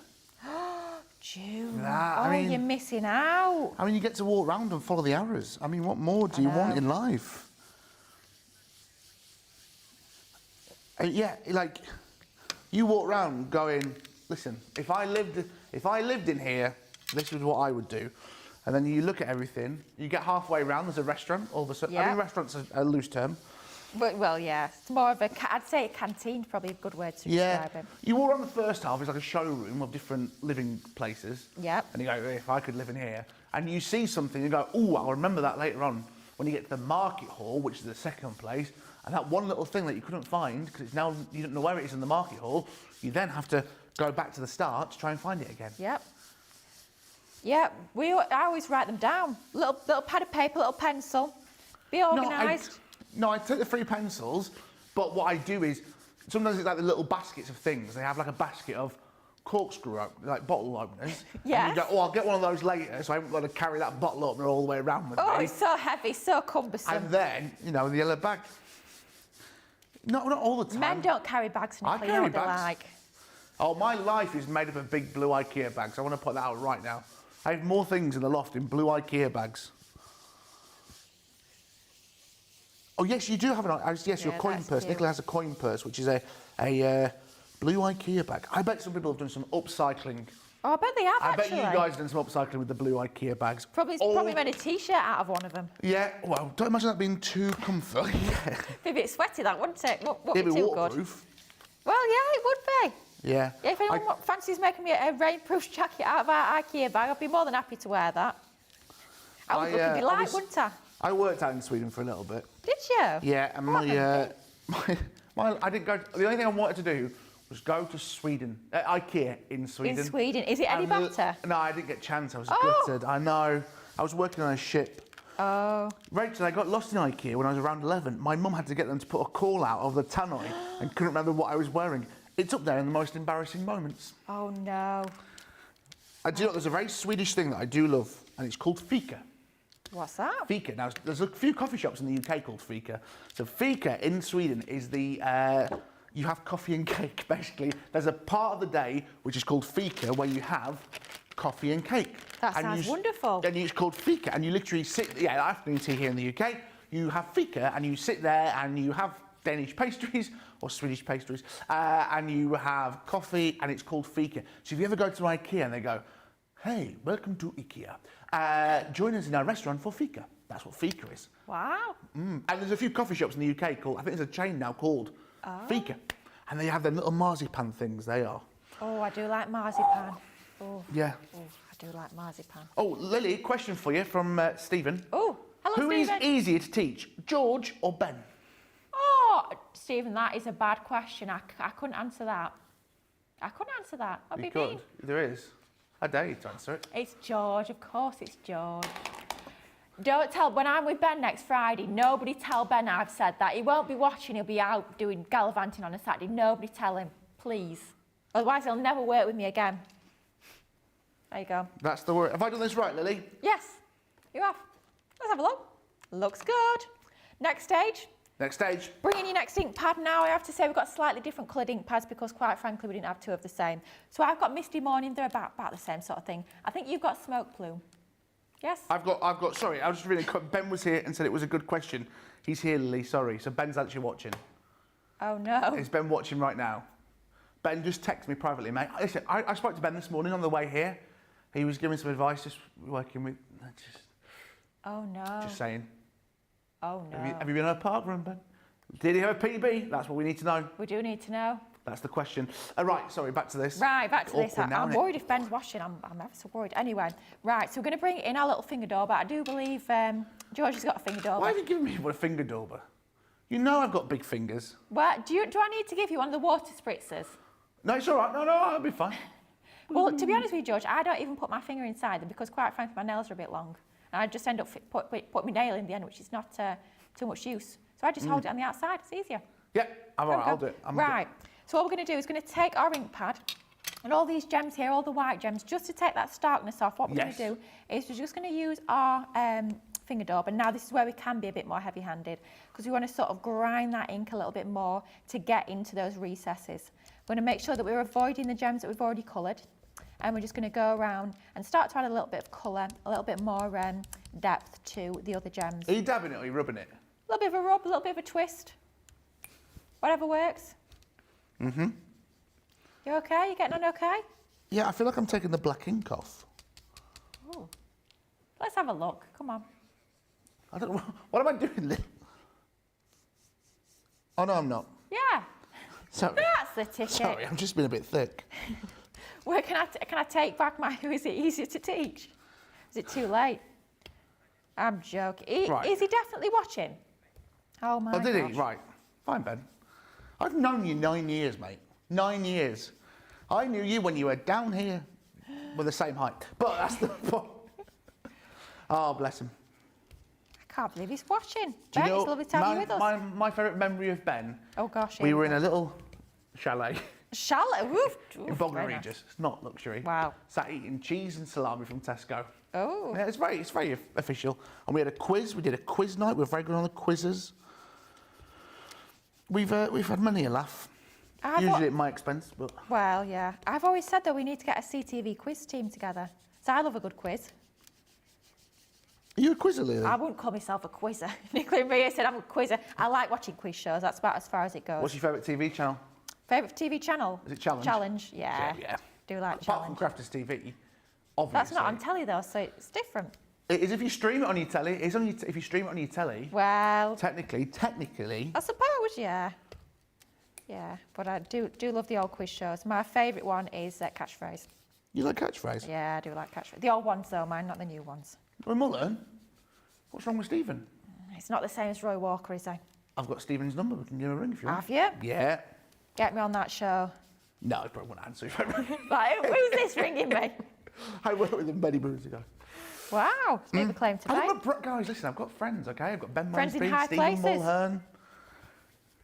June. Nah, I mean, you're missing out. I mean, you get to walk around and follow the arrows. I mean, what more do you want in life? Yeah, like, you walk around going, listen, if I lived in here, this is what I would do. And then you look at everything, you get halfway around, there's a restaurant, all of a sudden. I mean, restaurant's a loose term. Well, yeah, it's more of a, I'd say a canteen, probably a good word to describe it. You walk around the first half, it's like a showroom of different living places. Yep. And you go, if I could live in here. And you see something, you go, oh, I'll remember that later on. When you get to the market hall, which is the second place, and that one little thing that you couldn't find, because it's now, you don't know where it is in the market hall, you then have to go back to the start to try and find it again. Yep. Yeah, I always write them down. Little pad of paper, little pencil. Be organised. No, I take the 3 pencils, but what I do is, sometimes it's like the little baskets of things. They have like a basket of corkscrew, like bottle openers. Yeah. And you go, oh, I'll get one of those later, so I haven't got to carry that bottle opener all the way around with me. Oh, it's so heavy, so cumbersome. And then, you know, the yellow bag. No, not all the time. Men don't carry bags, I Nicola, you know carry what they're bags. like. Oh, my life is made up of big blue IKEA bags. I want to put that out right now. I have more things in the loft in blue IKEA bags. Oh, yes, you do have yes, your coin that's purse. cute. Nicola has a coin purse, which is a blue IKEA bag. I bet some people have done some upcycling. Oh, I bet they have, I actually. bet you guys have done some upcycling with the blue IKEA bags. Probably made a T-shirt out of one of them. Yeah, well, don't imagine that being too comfy. Yeah. Be a bit sweaty, that, wouldn't it? Wouldn't It'd be be too waterproof. good. Well, yeah, it would be. Yeah. Yeah, if anyone fancies making me a rainproof jacket out of our IKEA bag, I'd be more than happy to wear that. I would look a bit light, wouldn't I? I worked out in Sweden for a little bit. Did you? Yeah, and I didn't go. The only thing I wanted to do was go to Sweden, IKEA in Sweden. In Sweden, is it any better? No, I didn't get a chance. I was Oh. gutted. I know. I was working on a ship. Oh. Rachel, I got lost in IKEA when I was around 11. My mum had to get them to put a call out of the tannoy and couldn't remember what I was wearing. It's up there in the most embarrassing moments. Oh no. I do know there's a very Swedish thing that I do love, and it's called fika. What's that? Fika. Now, there's a few coffee shops in the UK called fika. So fika in Sweden is the, you have coffee and cake, basically. There's a part of the day which is called fika where you have coffee and cake. That And sounds you- wonderful. And it's called fika, and you literally sit, afternoon tea here in the UK, you have fika, and you sit there and you have Danish pastries or Swedish pastries, and you have coffee, and it's called fika. So if you ever go to IKEA and they go, hey, welcome to IKEA. Join us in our restaurant for fika. That's what fika is. Wow. And there's a few coffee shops in the UK called, I think there's a chain now called Fika. And they have their little marzipan things, they are. Oh, I do like marzipan. Oh, Yeah. oh, I do like marzipan. Oh, Lily, question for you from Stephen. Oh, hello, Who is Stephen. easier to teach, George or Ben? Oh, Stephen, that is a bad question. I couldn't answer that. I couldn't answer that. That'd You be mean. could. There is. I dare you to answer it. It's George, of course it's George. Don't tell, when I'm with Ben next Friday, nobody tell Ben I've said that. He won't be watching, he'll be out doing gallivanting on a Saturday. Nobody tell him, please. Otherwise he'll never work with me again. There you go. That's the word. Have I done this right, Lily? Yes, you have. Let's have a look. Looks good. Next stage. Next stage. Bring in your next ink pad. Now I have to say we've got slightly different coloured ink pads because quite frankly we didn't have two of the same. So I've got Misty Morning, they're about the same sort of thing. I think you've got Smoke Plume. Yes? I've got, sorry, I was just reading, Ben was here and said it was a good question. He's here, Lily, sorry. So Ben's actually watching. Oh no. Is Ben watching right now? Ben, just text me privately, mate. Listen, I spoke to Ben this morning on the way here. He was giving some advice, just working with, Oh no. just saying. Oh no. Have you been in a park run, Ben? Did he have a PB? That's what we need to know. We do need to know. That's the question. Right, sorry, back to this. Right, back to this. Awkward now, I'm innit? worried if Ben's watching. I'm ever so worried. Anyway, right, so we're going to bring in our little finger dauber. I do believe George has got a finger dauber. Why have you given me a finger dauber? You know I've got big fingers. Well, do I need to give you one of the water spritzers? No, it's all right. No, I'll be fine. Well, to be honest with you, George, I don't even put my finger inside them because, quite frankly, my nails are a bit long. And I just end up put my nail in the end, which is not too much use. So I just hold it on the outside. It's easier. Yeah, I'm all right. Okay. I'll do it. Right. So what we're going to do is going to take our ink pad and all these gems here, all the white gems, just to take that starkness off. What we're going to do is we're just going to use our finger dauber. Now this is where we can be a bit more heavy-handed because we want to sort of grind that ink a little bit more to get into those recesses. We're going to make sure that we're avoiding the gems that we've already coloured. And we're just going to go around and start to add a little bit of colour, a little bit more depth to the other gems. Are you dabbing it or are you rubbing it? A little bit of a rub, a little bit of a twist. Whatever works. Mm-hmm. You okay? You getting on okay? Yeah, I feel like I'm taking the black ink off. Ooh. Let's have a look. Come on. I don't know. What am I doing, Lily? Oh, no, I'm not. Yeah. Sorry. That's the ticket. Sorry, I'm just being a bit thick. Where can I take back my who is it easier to teach? Is it too late? I'm joking. Right. Is he definitely watching? Oh my Oh, did gosh. he? Right. Fine, Ben. I've known you 9 years, mate. 9 years. I knew you when you were down here with the same height. But that's the point. Oh, bless him. I can't believe he's watching. Do you Ben, know, it's lovely to have you with us. my favourite memory of Ben, Oh gosh. we were in a little chalet Chalet. Woof. in Bognor Regis. It's not luxury. Wow. Sat eating cheese and salami from Tesco. Oh. Yeah, it's very official. And we had a quiz. We did a quiz night. We're very good on the quizzes. We've had many a laugh. Usually at my expense, but Well, yeah. I've always said that we need to get a CTV quiz team together. So I love a good quiz. are you a quizzer, Lily? I wouldn't call myself a quizzer. Nicola and Maria said I'm a quizzer. I like watching quiz shows. That's about as far as it goes. What's your favourite TV channel? Favourite TV channel? Is it Challenge? Challenge, yeah. Yeah. Do like Apart from Challenge. Crafters TV, obviously. That's not on telly though, so it's different. It is if you stream it on your telly. It's only if you stream it on your telly. Well, Technically. I suppose, yeah. Yeah, but I do love the old quiz shows. My favourite one is Catchphrase. You like catchphrase? Yeah, I do like Catchphrase. The old ones though, mine, not the new ones. Well, Mullen, what's wrong with Stephen? It's not the same as Roy Walker, is he? I've got Stephen's number. We can give him a ring if you want. Have you? Yeah. Get me on that show. No, he probably won't answer. Like, who's this ringing me? I worked with him many moons ago. Wow, it's a bit of a claim to fame. Guys, listen, I've got friends, okay? I've got Ben Friends in Mosby, high Stephen places. Mulhern.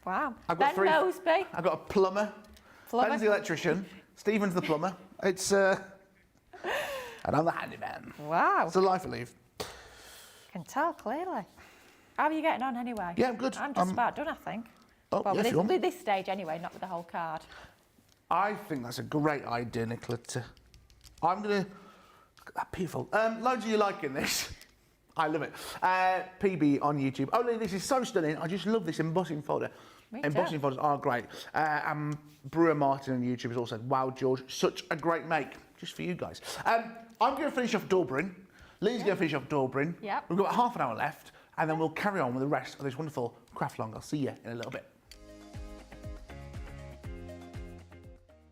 Wow. I've got Ben Mosby. I've got a plumber. Plumber. Ben's the electrician. Stephen's the plumber. It's and I'm the handyman. Wow. It's a life I leave. Can tell clearly. How are you getting on anyway? Yeah, I'm good. I'm just about done, I think. Oh, Well, yeah, if you want. with this stage anyway, not with the whole card. I think that's a great idea, Nicola. I'm gonna. Beautiful. Loads of you liking this. I love it. PB on YouTube. Oh, Lily, this is so stunning. I just love this embossing folder. Me too. Embossing folders are great. And Brewer Martin on YouTube has also said, wow, George, such a great make. Just for you guys. I'm going to finish off daubering. Lily's going to finish off daubering. Yep. We've got half an hour left, and then we'll carry on with the rest of this wonderful craft long. I'll see you in a little bit.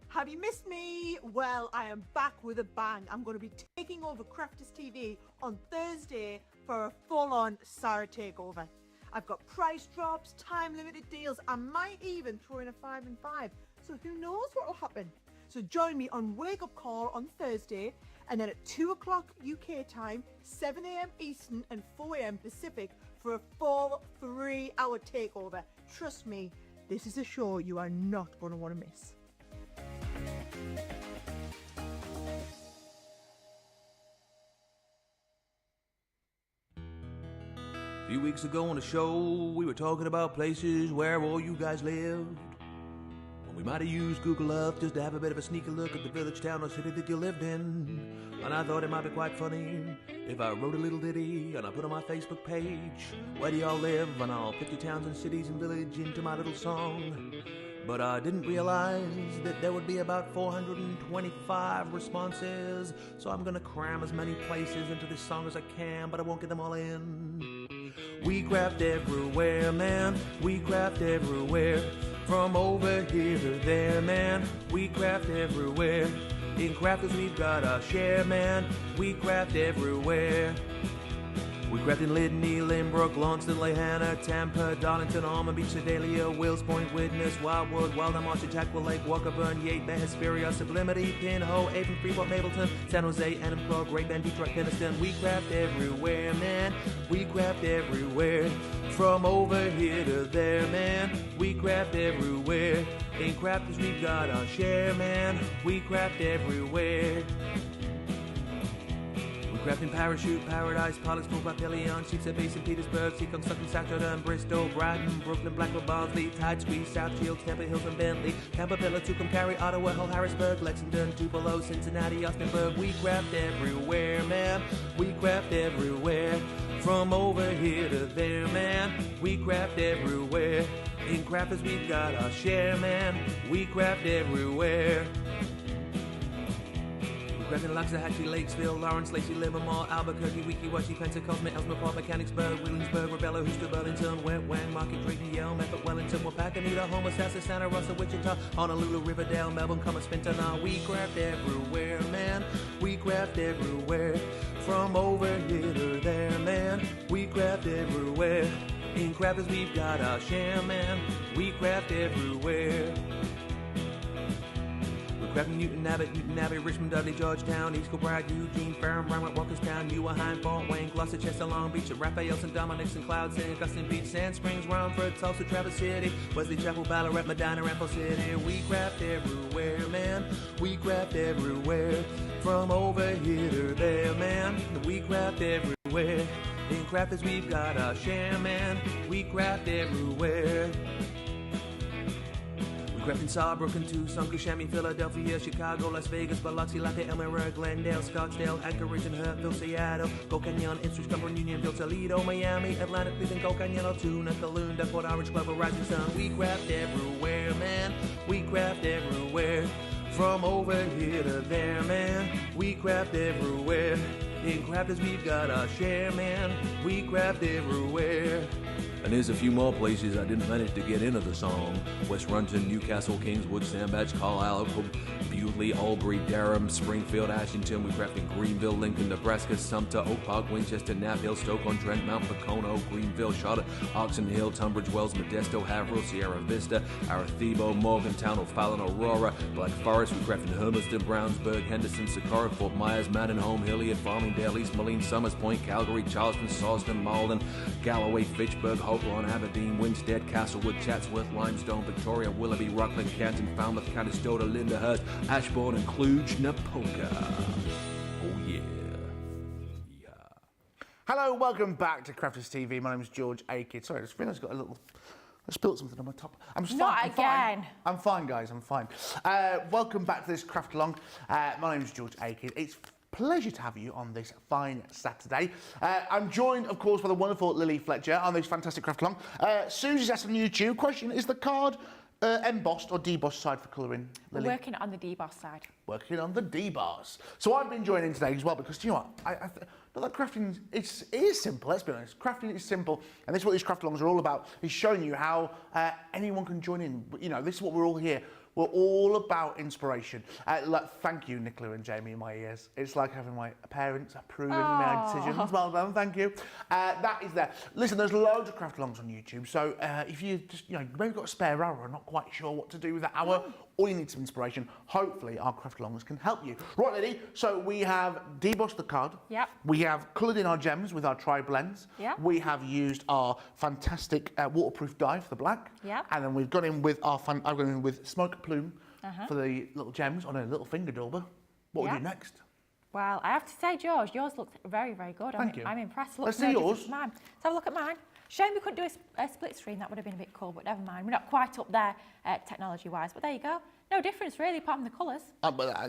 Have you missed me? Well, I am back with a bang. I'm going to be taking over Crafters TV on Thursday for a full-on Sarah takeover. I've got price drops, time-limited deals. I might even throw in a 5 and 5. So who knows what will happen? So join me on Wake Up Call on Thursday, and then at 2 o'clock UK time, 7 a.m. Eastern and 4 a.m. Pacific for a full 3-hour takeover. Trust me, this is a show you are not going to want to miss. A few weeks ago on the show, we were talking about places where all you guys lived. Well, we might have used Google Earth just to have a bit of a sneaky look at the village, town, or city that you lived in. And I thought it might be quite funny if I wrote a little ditty and I put on my Facebook page, where do y'all live? And I'll put your towns and cities and village into my little song. But I didn't realize that there would be about 425 responses, so I'm gonna cram as many places into this song as I can, but I won't get them all in. We craft everywhere, man, we craft everywhere, from over here to there, man, we craft everywhere. In crafters we've got our share, man, we craft everywhere. We craft in Lydney, Lynbrook, Launceston, Lehana, Tampa, Darlington, Almond Beach, Sedalia, Wills Point, Widnes, Wildwood, Wildham, Archer, Jackwell Lake, Walkerburn, Yate, Bay, Hesperia, Sublimity, Pinho, Avon, Freeport, Mapleton, San Jose, Enumclaw, Great Bend, Detroit, Keniston. We craft everywhere, man. We craft everywhere. From over here to there, man. We craft everywhere. In crafters we've got our share, man. We craft everywhere. Crafting Parachute, Paradise, Paris, Papillion, Sheets of Bay, St. Petersburg, Seacon, Sutton, Saturday, Bristol, Brighton, Brooklyn, Blackwood, Barnsley, Tide Squeeze, South Shields, Temple Hills and Bentley, Tampa, Pillar, Tucumcari, Cary, Ottawa, Hull, Harrisburg, Lexington, Tupelo, Cincinnati, Austinburg. We craft everywhere, man. We craft everywhere. From over here to there, man. We craft everywhere. In crafters we've got our share, man. We craft everywhere. Crafting Loxahatchee, Lakesville, Lawrence, Lacey, Livermore, Albuquerque, Weeki-Wachee, Pensacola, Ellsworth, Port, Mechanicsburg, Williamsburg, Rebella, Houston, Burlington, Wet Wang, Market, Drayton, Yale, Medford, Wellington, Wapakoneta, Homer, Sassa, Santa Rosa, Wichita, Honolulu, Riverdale, Melbourne, Commerce, Fintana. We craft everywhere, man. We craft everywhere. From over here to there, man. We craft everywhere. In crafters, we've got our share, man. We craft everywhere. Crafting Newton Abbey, Richmond, Dudley, Georgetown, East Kilbride, Eugene, Ferrum, Brownwood, Walkerstown, Newarheim, Fort Wayne, Gloucester, Chester, Long Beach, Raphael, St. Dominic's and Cloud, St. Augustine Beach, Sand Springs, Romford, Tulsa, Traverse City, Wesley Chapel, Ballarat, Medina, Ramble City. We craft everywhere, man. We craft everywhere. From over here to there, man. We craft everywhere. In crafters, we've got our share, man. We craft everywhere. Crafting Sawbrook, Tucson, Kissimmee, Philadelphia, Chicago, Las Vegas, Biloxi, Lafayette, Elmira, Glendale, Scottsdale, Anchorage, and Hurtville, Seattle, Gold Canyon, Ipswich, Cumberland, Unionville, Toledo, Miami, Atlanta, Cleveland, Gold Canyon, Altoona, Calounda, Port Orange, Glover, Rising Sun. We craft everywhere, man. We craft everywhere. From over here to there, man. We craft everywhere. In crafters, we've got our share, man. We craft everywhere. And there's a few more places I didn't manage to get into the song. West Runton, Newcastle, Kingswood, Sandbach, Carlisle, Bewley, Albury, Durham, Springfield, Ashington. We craft in Greenville, Lincoln, Nebraska, Sumter, Oak Park, Winchester, Knapp Stoke-on-Trent, Mount Pocono, Greenville, Charlotte, Oxon Hill, Tunbridge Wells, Modesto, Haverhill, Sierra Vista, Arecibo, Morgantown, O'Fallon, Aurora, Black Forest. We craft in Hermiston, Brownsburg, Henderson, Socorro, Fort Myers, Mandenholm, Hilliard, Farmingdale, East Moline, Summers Point, Calgary, Charleston, Sawston, Malden, Galloway, Fitchburg, Hopewell, Aberdeen, Winstead, Castlewood, Chatsworth, Limestone, Victoria, Willoughby, Rockland, Canton, Falmouth, Conestoga, Lyndhurst, Ashbourne, and Cluj-Napoca. Oh yeah. Yeah. Hello, welcome back to Crafters TV. My name is George Akid. Sorry, I just realised I spilled something on my top. I'm just Not fine. again. I'm fine, guys. I'm fine. Welcome back to this craft along. My name is George Akid. It's pleasure to have you on this fine Saturday. I'm joined, of course, by the wonderful Lilly Fletcher on this fantastic craft along. Susie's asked on YouTube, question, is the card embossed or debossed side for colouring, Lily? We're working on the debossed side. Working on the debars. So I've been joining today as well because, you know what, not that crafting, it is simple, let's be honest. Crafting is simple, and this is what these craft alongs are all about, is showing you how anyone can join in. You know, this is what we're all here. We're all about inspiration. Thank you, Nicola and Jamie, in my ears. It's like having my parents approving my decisions. Well done, thank you. That is there. Listen, there's loads of craft alongs on YouTube. So if you just, you know, maybe got a spare hour and not quite sure what to do with that hour, or you need some inspiration, hopefully our craft alongs can help you. Right, Lily, so we have debossed the card. Yep. We have coloured in our gems with our TriBlends. Yep. We have used our fantastic waterproof dye for the black. Yep. And then we've gone in with I've gone in with smoke plume for the little gems on a little finger dauber. What we do next? Well, I have to say, George, yours looks very, very good. Thank you. I'm impressed. Let's see yours. Mine. Let's have a look at mine. Shame we couldn't do a split screen. That would have been a bit cool, but never mind. We're not quite up there technology-wise, but there you go. No difference really, apart from the colours.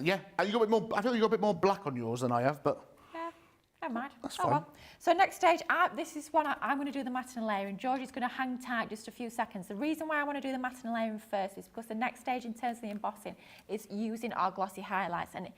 Yeah, you got a bit more. I feel you got a bit more black on yours than I have, but. Never mind. That's fine. Well. So next stage, this is one I'm going to do the matte and layering. George is going to hang tight just a few seconds. The reason why I want to do the matte and layering first is because the next stage in terms of the embossing is using our glossy highlights. And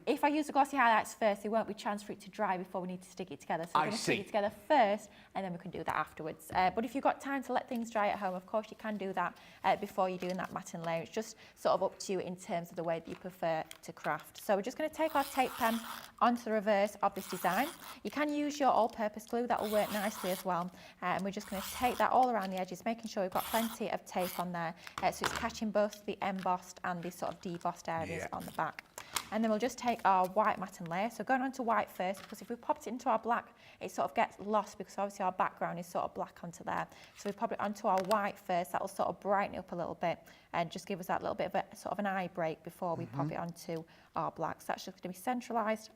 if I use the glossy highlights first, there won't be a chance for it to dry before we need to stick it together. So we're going to stick it together first, and then we can do that afterwards. But if you've got time to let things dry at home, of course you can do that before you're doing that matte and layering. It's just sort of up to you in terms of the way that you prefer to craft. So we're just going to take our tape pen onto the reverse of this design. You can use your all-purpose glue, that will work nicely as well. And we're just going to take that all around the edges, making sure we've got plenty of tape on there, so it's catching both the embossed and the sort of debossed areas on the back. And then we'll just take our white matte and layer. So going on to white first, because if we popped it into our black, it sort of gets lost because obviously our background is sort of black onto there. So we pop it onto our white first, that'll sort of brighten it up a little bit and just give us that little bit of a sort of an eye break before we pop it onto our black. So that's just going to be centralised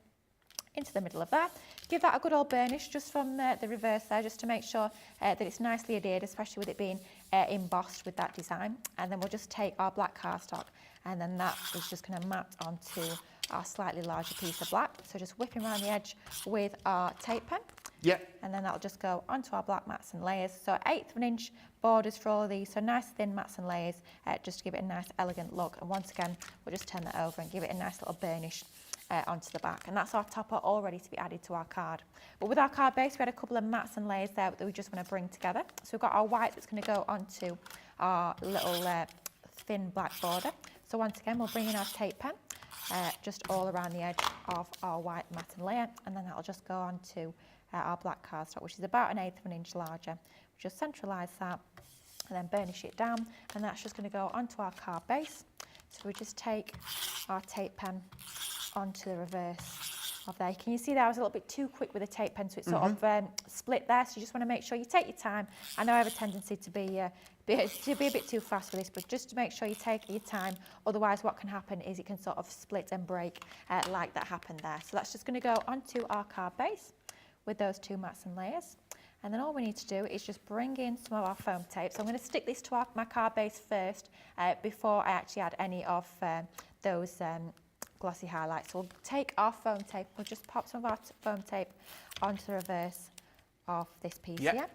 into the middle of that. Give that a good old burnish just from the reverse there, just to make sure that it's nicely adhered, especially with it being embossed with that design. And then we'll just take our black cardstock, and then that is just going to mat onto our slightly larger piece of black. So just whipping around the edge with our tape pen. And then that'll just go onto our black mats and layers. So 1/8 of an inch borders for all of these, so nice thin mats and layers, just to give it a nice elegant look. And once again, we'll just turn that over and give it a nice little burnish onto the back. And that's our topper all ready to be added to our card. But with our card base, we had a couple of mats and layers there that we just want to bring together. So we've got our white that's going to go onto our little thin black border. So once again, we'll bring in our tape pen just all around the edge of our white mat and layer, and then that'll just go onto our black cardstock, which is about 1/8 of an inch larger. We just centralise that and then burnish it down, and that's just going to go onto our card base. So we just take our tape pen onto the reverse of there. Can you see there I was a little bit too quick with the tape pen, so it sort of split there, so you just want to make sure you take your time. I know I have a tendency to be a bit too fast with this, but just to make sure you take your time, otherwise what can happen is it can sort of split and break like that happened there. So that's just going to go onto our card base with those two mats and layers. And then all we need to do is just bring in some of our foam tape. So I'm going to stick this to my card base first before I actually add any of those glossy highlights. So we'll take our foam tape, we'll just pop some of our foam tape onto the reverse of this piece here.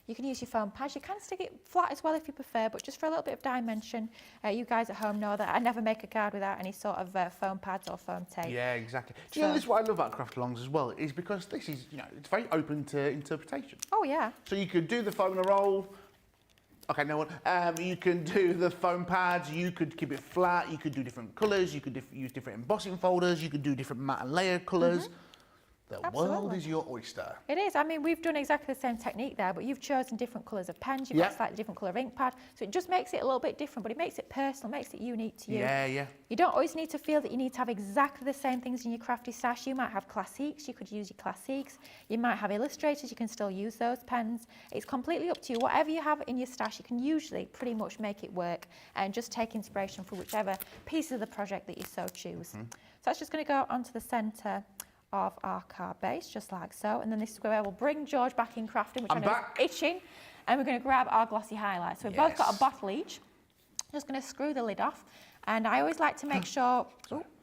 You can use your foam pads. You can stick it flat as well if you prefer, but just for a little bit of dimension. You guys at home know that I never make a card without any sort of foam pads or foam tape. Yeah, exactly. Do you know, this is what I love about craft alongs as well, is because this is, you know, it's very open to interpretation. Oh, yeah. So you could do the foam in a roll. Okay, no one. You can do the foam pads. You could keep it flat. You could do different colours. You could use different embossing folders. You could do different matte and layer colours. The world is your oyster. It is. I mean, we've done exactly the same technique there, but you've chosen different colours of pens. You've got a slightly different colour of ink pad. So it just makes it a little bit different, but it makes it personal, makes it unique to you. Yeah, yeah. You don't always need to feel that you need to have exactly the same things in your crafty stash. You might have classiques. You could use your classiques. You might have illustrators. You can still use those pens. It's completely up to you. Whatever you have in your stash, you can usually pretty much make it work and just take inspiration from whichever piece of the project that you so choose. So that's just going to go onto the centre of our card base, just like so. And then this is where we'll bring George back in crafting, which I know is itching. And we're going to grab our glossy highlights. So we've both got a bottle each. Just going to screw the lid off. And I always like to make sure,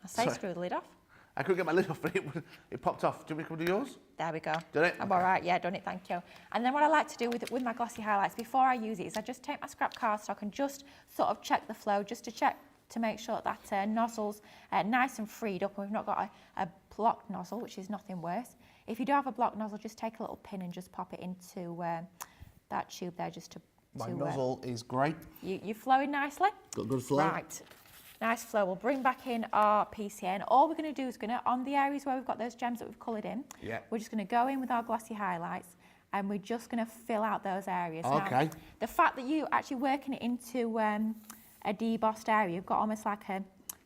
screw the lid off. I couldn't get my lid off, but it popped off. Do you want me to do yours? There we go. Done it? I'm all right, yeah, done it, thank you. And then what I like to do with my glossy highlights before I use it is I just take my scrap cardstock and just sort of check the flow, just to check to make sure that nozzle's nice and freed up and we've not got a blocked nozzle, which is nothing worse. If you do have a blocked nozzle, just take a little pin and just pop it into that tube there just to... My nozzle is great. You flowing nicely? Got good flow. Right. Nice flow. We'll bring back in our piece here, and all we're going to do is on the areas where we've got those gems that we've coloured in, we're just going to go in with our glossy highlights and we're just going to fill out those areas. Okay. Now, the fact that you're actually working it into a debossed area, you've got almost like a...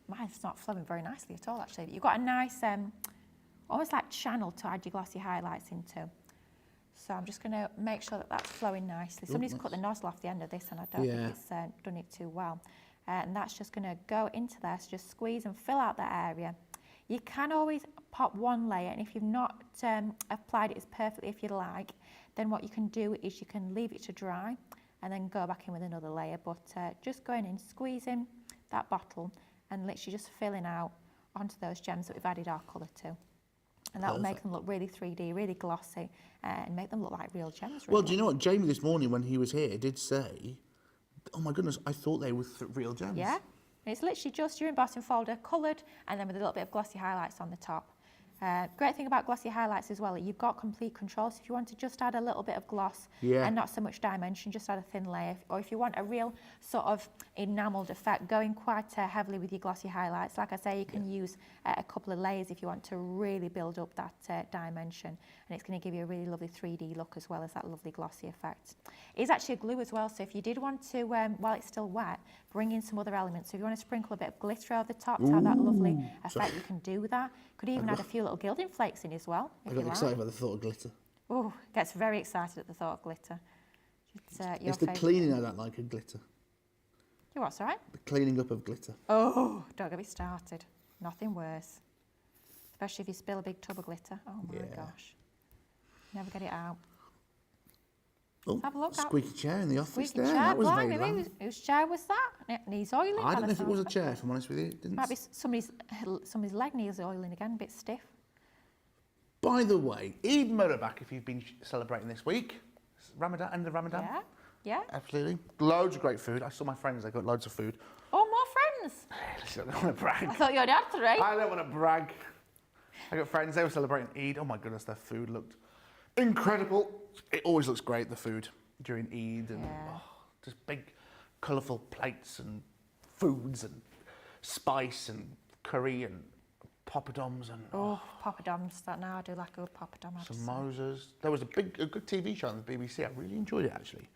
Mine's not flowing very nicely at all, actually. But you've got a nice, almost like channel to add your glossy highlights into. So I'm just going to make sure that that's flowing nicely. Somebody's cut the nozzle off the end of this and I don't think it's done it too well. And that's just going to go into there, so just squeeze and fill out that area. You can always pop one layer, and if you've not applied it as perfectly if you like, then what you can do is you can leave it to dry and then go back in with another layer. But just going in, squeezing that bottle and literally just filling out onto those gems that we've added our colour to. And that will make them look really 3D, really glossy, and make them look like real gems. Really. Well, do you know what? Jamie this morning when he was here did say, oh my goodness, I thought they were real gems. Yeah, and it's literally just your embossing folder, coloured, and then with a little bit of glossy highlights on the top. Great thing about glossy highlights as well, you've got complete control. So if you want to just add a little bit of gloss and not so much dimension, just add a thin layer. Or if you want a real sort of enamelled effect, going quite heavily with your glossy highlights, like I say, you can use a couple of layers if you want to really build up that dimension. And it's going to give you a really lovely 3D look as well as that lovely glossy effect. It's actually a glue as well, so if you did want to, while it's still wet, bring in some other elements. So if you want to sprinkle a bit of glitter over the top to have that lovely effect, you can do that. Could even add a few little gilding flakes in as well. I got excited about the thought of glitter. Oh, gets very excited at the thought of glitter. It's the cleaning I don't like of glitter. You what, sorry? The cleaning up of glitter. Oh, don't get me started. Nothing worse. Especially if you spill a big tub of glitter. Oh my gosh. Never get it out. Oh, have a look. Squeaky chair in the office Squeaky there. chair, That was very blimey, loud. whose chair was that? It needs oiling. I don't know if it was a chair, if I'm honest with you. It didn't. Might be somebody's leg needs oiling again, a bit stiff. By the way, Eid Mubarak, if you've been celebrating this week, Ramadan, end of Ramadan. Yeah, yeah. Absolutely. Loads of great food. I saw my friends, they got loads of food. Oh, more friends. Listen, I don't want to brag. I thought you already had 3. I don't want to brag. I got friends, they were celebrating Eid. Oh my goodness, their food looked incredible. It always looks great, the food, during Eid. And just big, colourful plates and foods and spice and curry and poppadoms and... poppadoms. That now I do like a good poppadom. Samosas. There was a good TV show on the BBC. I really enjoyed it, actually.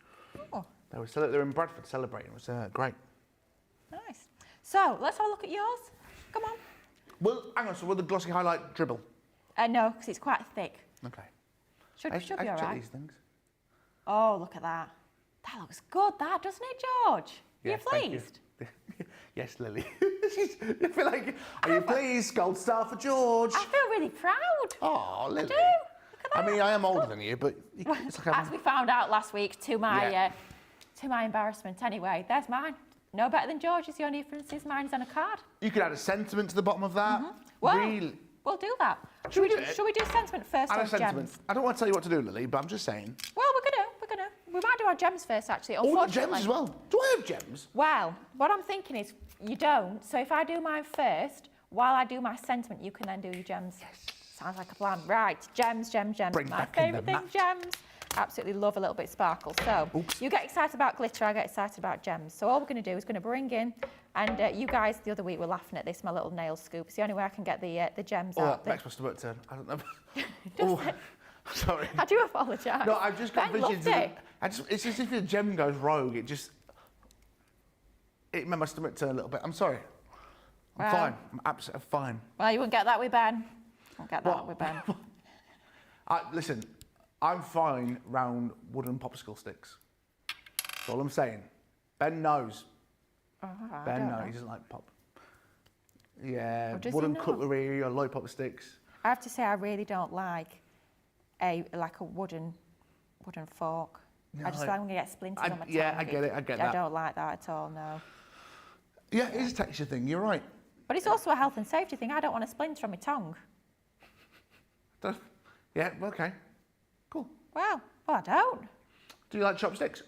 Oh, They were in Bradford celebrating. It was great. nice. So let's have a look at yours. Come on. Well, hang on. So will the glossy highlight dribble? No, because it's quite thick. Okay. Should I be check all right. these things. Oh, look at that. That looks good, that, doesn't it, George? Yes, You're thank you. pleased? Yes, Lily. I feel like, are you pleased? Gold star for George. I feel really proud. Oh, Lily. I do. Look at that. I mean, I am older than you, but it's like As we found out last week, to my Yeah. to my embarrassment. Anyway, there's mine. No better than George's. The only difference is mine's on a card. you could add a sentiment to the bottom of that. Well, Really. we'll do that. Should we do it? Should we do sentiment first Add or a sentiment. gems? I don't want to tell you what to do, Lily, but I'm just saying. Well, we're gonna. We might do our gems first, actually. Oh, the Unfortunately. gems as well. Do I have gems? Well, what I'm thinking is you don't. So if I do mine first, while I do my sentiment, you can then do your gems. Yes. Sounds like a plan. Right, gems. Bring My back in favourite the thing, match. gems. Absolutely love a little bit of sparkle. So you get excited about glitter, I get excited about gems. So all we're going to do is going to bring in, and you guys the other week were laughing at this, my little nail scoop. It's the only way I can get the gems Oh, out. next must have turn. I don't know. Oh, sorry. I do apologise. No, I've just got Ben visions. loved it. It's as if the gem goes rogue. It made my stomach turn a little bit. I'm sorry. I'm Well. fine. I'm absolutely fine. Well, you wouldn't get that with Ben. Won't get that What? with Ben. Listen, I'm fine round wooden popsicle sticks. That's all I'm saying. Ben knows. Oh, I Ben don't knows. know. He doesn't like pop. Yeah, Oh, does he wooden not? cutlery or lollipop sticks. I have to say I really don't like a wooden fork. I just No, like I'm gonna get splinters on my tongue. yeah, I get it, I get that. I don't like that at all, no. Yeah, it is a texture thing. You're right. But it's also a health and safety thing. I don't want a splinter on my tongue. Yeah, okay. Cool. Well, I don't. Do you like chopsticks?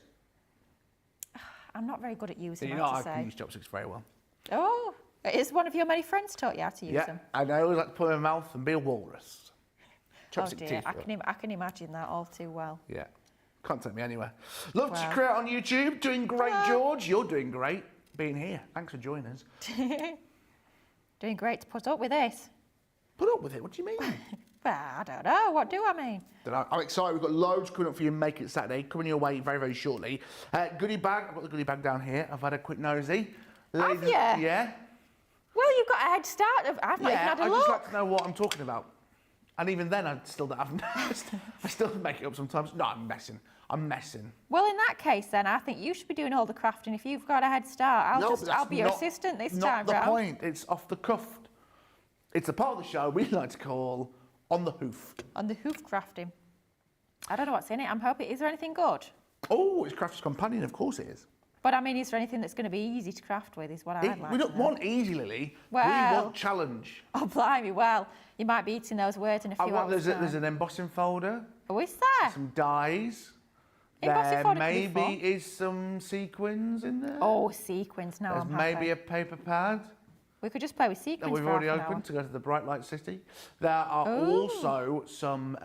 I'm not very good at using You them, know, I I have to can say. use chopsticks very well. Oh, is one of your many friends taught you how to use Yeah, them? and I always like to put in my mouth and be a walrus. Oh Chopstick dear, teeth. I can imagine that all too well. Yeah. Can't take me anywhere. Love to Wow. create on YouTube. Doing great, Hello. George. You're doing great being here. Thanks for joining us. Doing great to put up with this. Put up with it. What do you mean? Well, I don't know. What do I mean? I'm excited. We've got loads coming up for you. Make It Saturday. Coming your way very, very shortly. Goodie bag. I've got the goodie bag down here. I've had a quick nosy. Have you? Yeah. Well, you've got a head start. I've not even Yeah, had a I look. just like to know what I'm talking about. And even then, I still don't have. I still make it up sometimes. No, I'm messing. Well, in that case, then I think you should be doing all the crafting. If you've got a head start, I'll be your assistant this time Not the round. point. It's off the cuff. It's a part of the show we like to call on the hoof. On the hoof crafting. I don't know what's in it. I'm hoping. Is there anything good? Oh, it's Crafter's Companion. Of course it is. But I mean, is there anything that's going to be easy to craft with? Is what I'd like We to don't know. want easy, Lily. We Well- want challenge. Oh, blimey! Well, you might be eating those words in a few hours. There's an embossing folder, Oh, is there? some dies. Embossing There folder could be maybe fun. is some sequins in there. Oh, sequins. Now There's I'm maybe happy. a paper pad We could just play with that sequins we've for already half an opened to go to the Bright Light City. There are Ooh. also some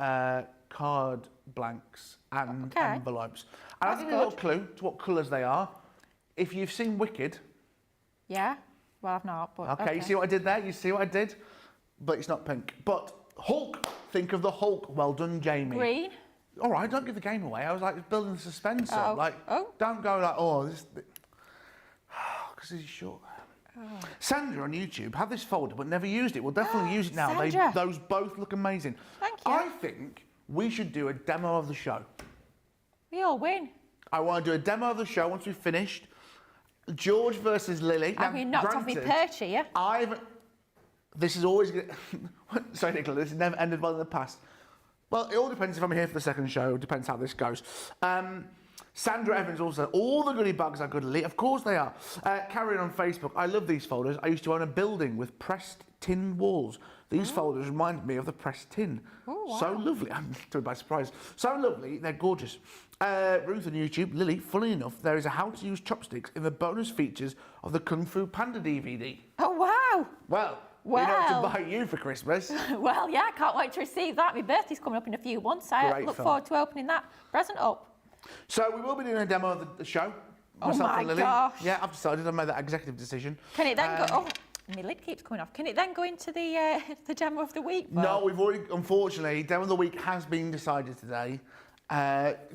card blanks and Okay. envelopes. And I'll That's give you a little good. clue to what colours they are. If you've seen Wicked, hour. Yeah. Well, I've not. But okay, you see what I did there? You see what I did? But it's not pink. But Hulk, think of the Hulk. Well done, Jamie. Green. All right, don't give the game away. I was like building the suspense Oh. up. Like, Oh. don't go like, oh, this. Because he's short. Sandra on YouTube had this folder but never used it. We'll definitely use it now. Sandra. Those both look amazing. Thank you. I think we should do a demo of the show. We all win. I want to do a demo of the show once we've finished. George versus Lily. I've been knocked off my granted, perch here. This is always going to... Sorry, Nicola, this has never ended well in the past. Well, it all depends if I'm here for the second show. It depends how this goes. Sandra Evans also. All the goodie bags are good, Lily. Of course they are. Carrying on Facebook. I love these folders. I used to own a building with pressed tin walls. These folders remind me of the pressed tin. Oh, wow. So lovely. I'm taken by surprise. So lovely. They're gorgeous. Ruth on YouTube. Lily, funnily enough, there is a how to use chopsticks in the bonus features of the Kung Fu Panda DVD. Oh, wow. Well, Well, to buy you for Christmas. well, yeah, I can't wait to receive that. My birthday's coming up in a few months. I Great look fun. forward to opening that present up. So we will be doing a demo of the show. Oh Myself my and Lily. gosh. Yeah, I've decided. I made that executive decision. Can it then go? Oh, my lid keeps coming off. Can it then go into the the demo of the week? Bob? No, we've already, unfortunately, demo of the week has been decided today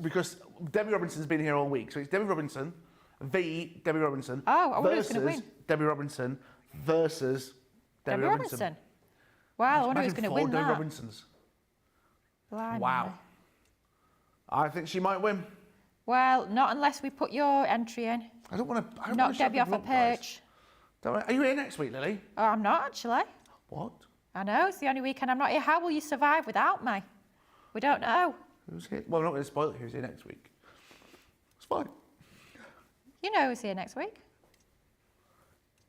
because Debbie Robinson's been here all week. So it's Debbie Robinson v Debbie Robinson. Oh, I wonder who's going to versus win. Debbie Robinson versus Debbie Robinson. Wow, I wonder who's Imagine going to 4 win Debbie that. Robinsons. Blimey. Wow. I think she might win. Well, not unless we put your entry in. I don't want to. Knock Debbie off a perch. Are you here next week, Lily? Oh, I'm not actually. What? I know, it's the only weekend I'm not here. How will you survive without me? We don't know. Who's here? Well, I'm not going to spoil it. Who's here next week? It's fine. You know who's here next week?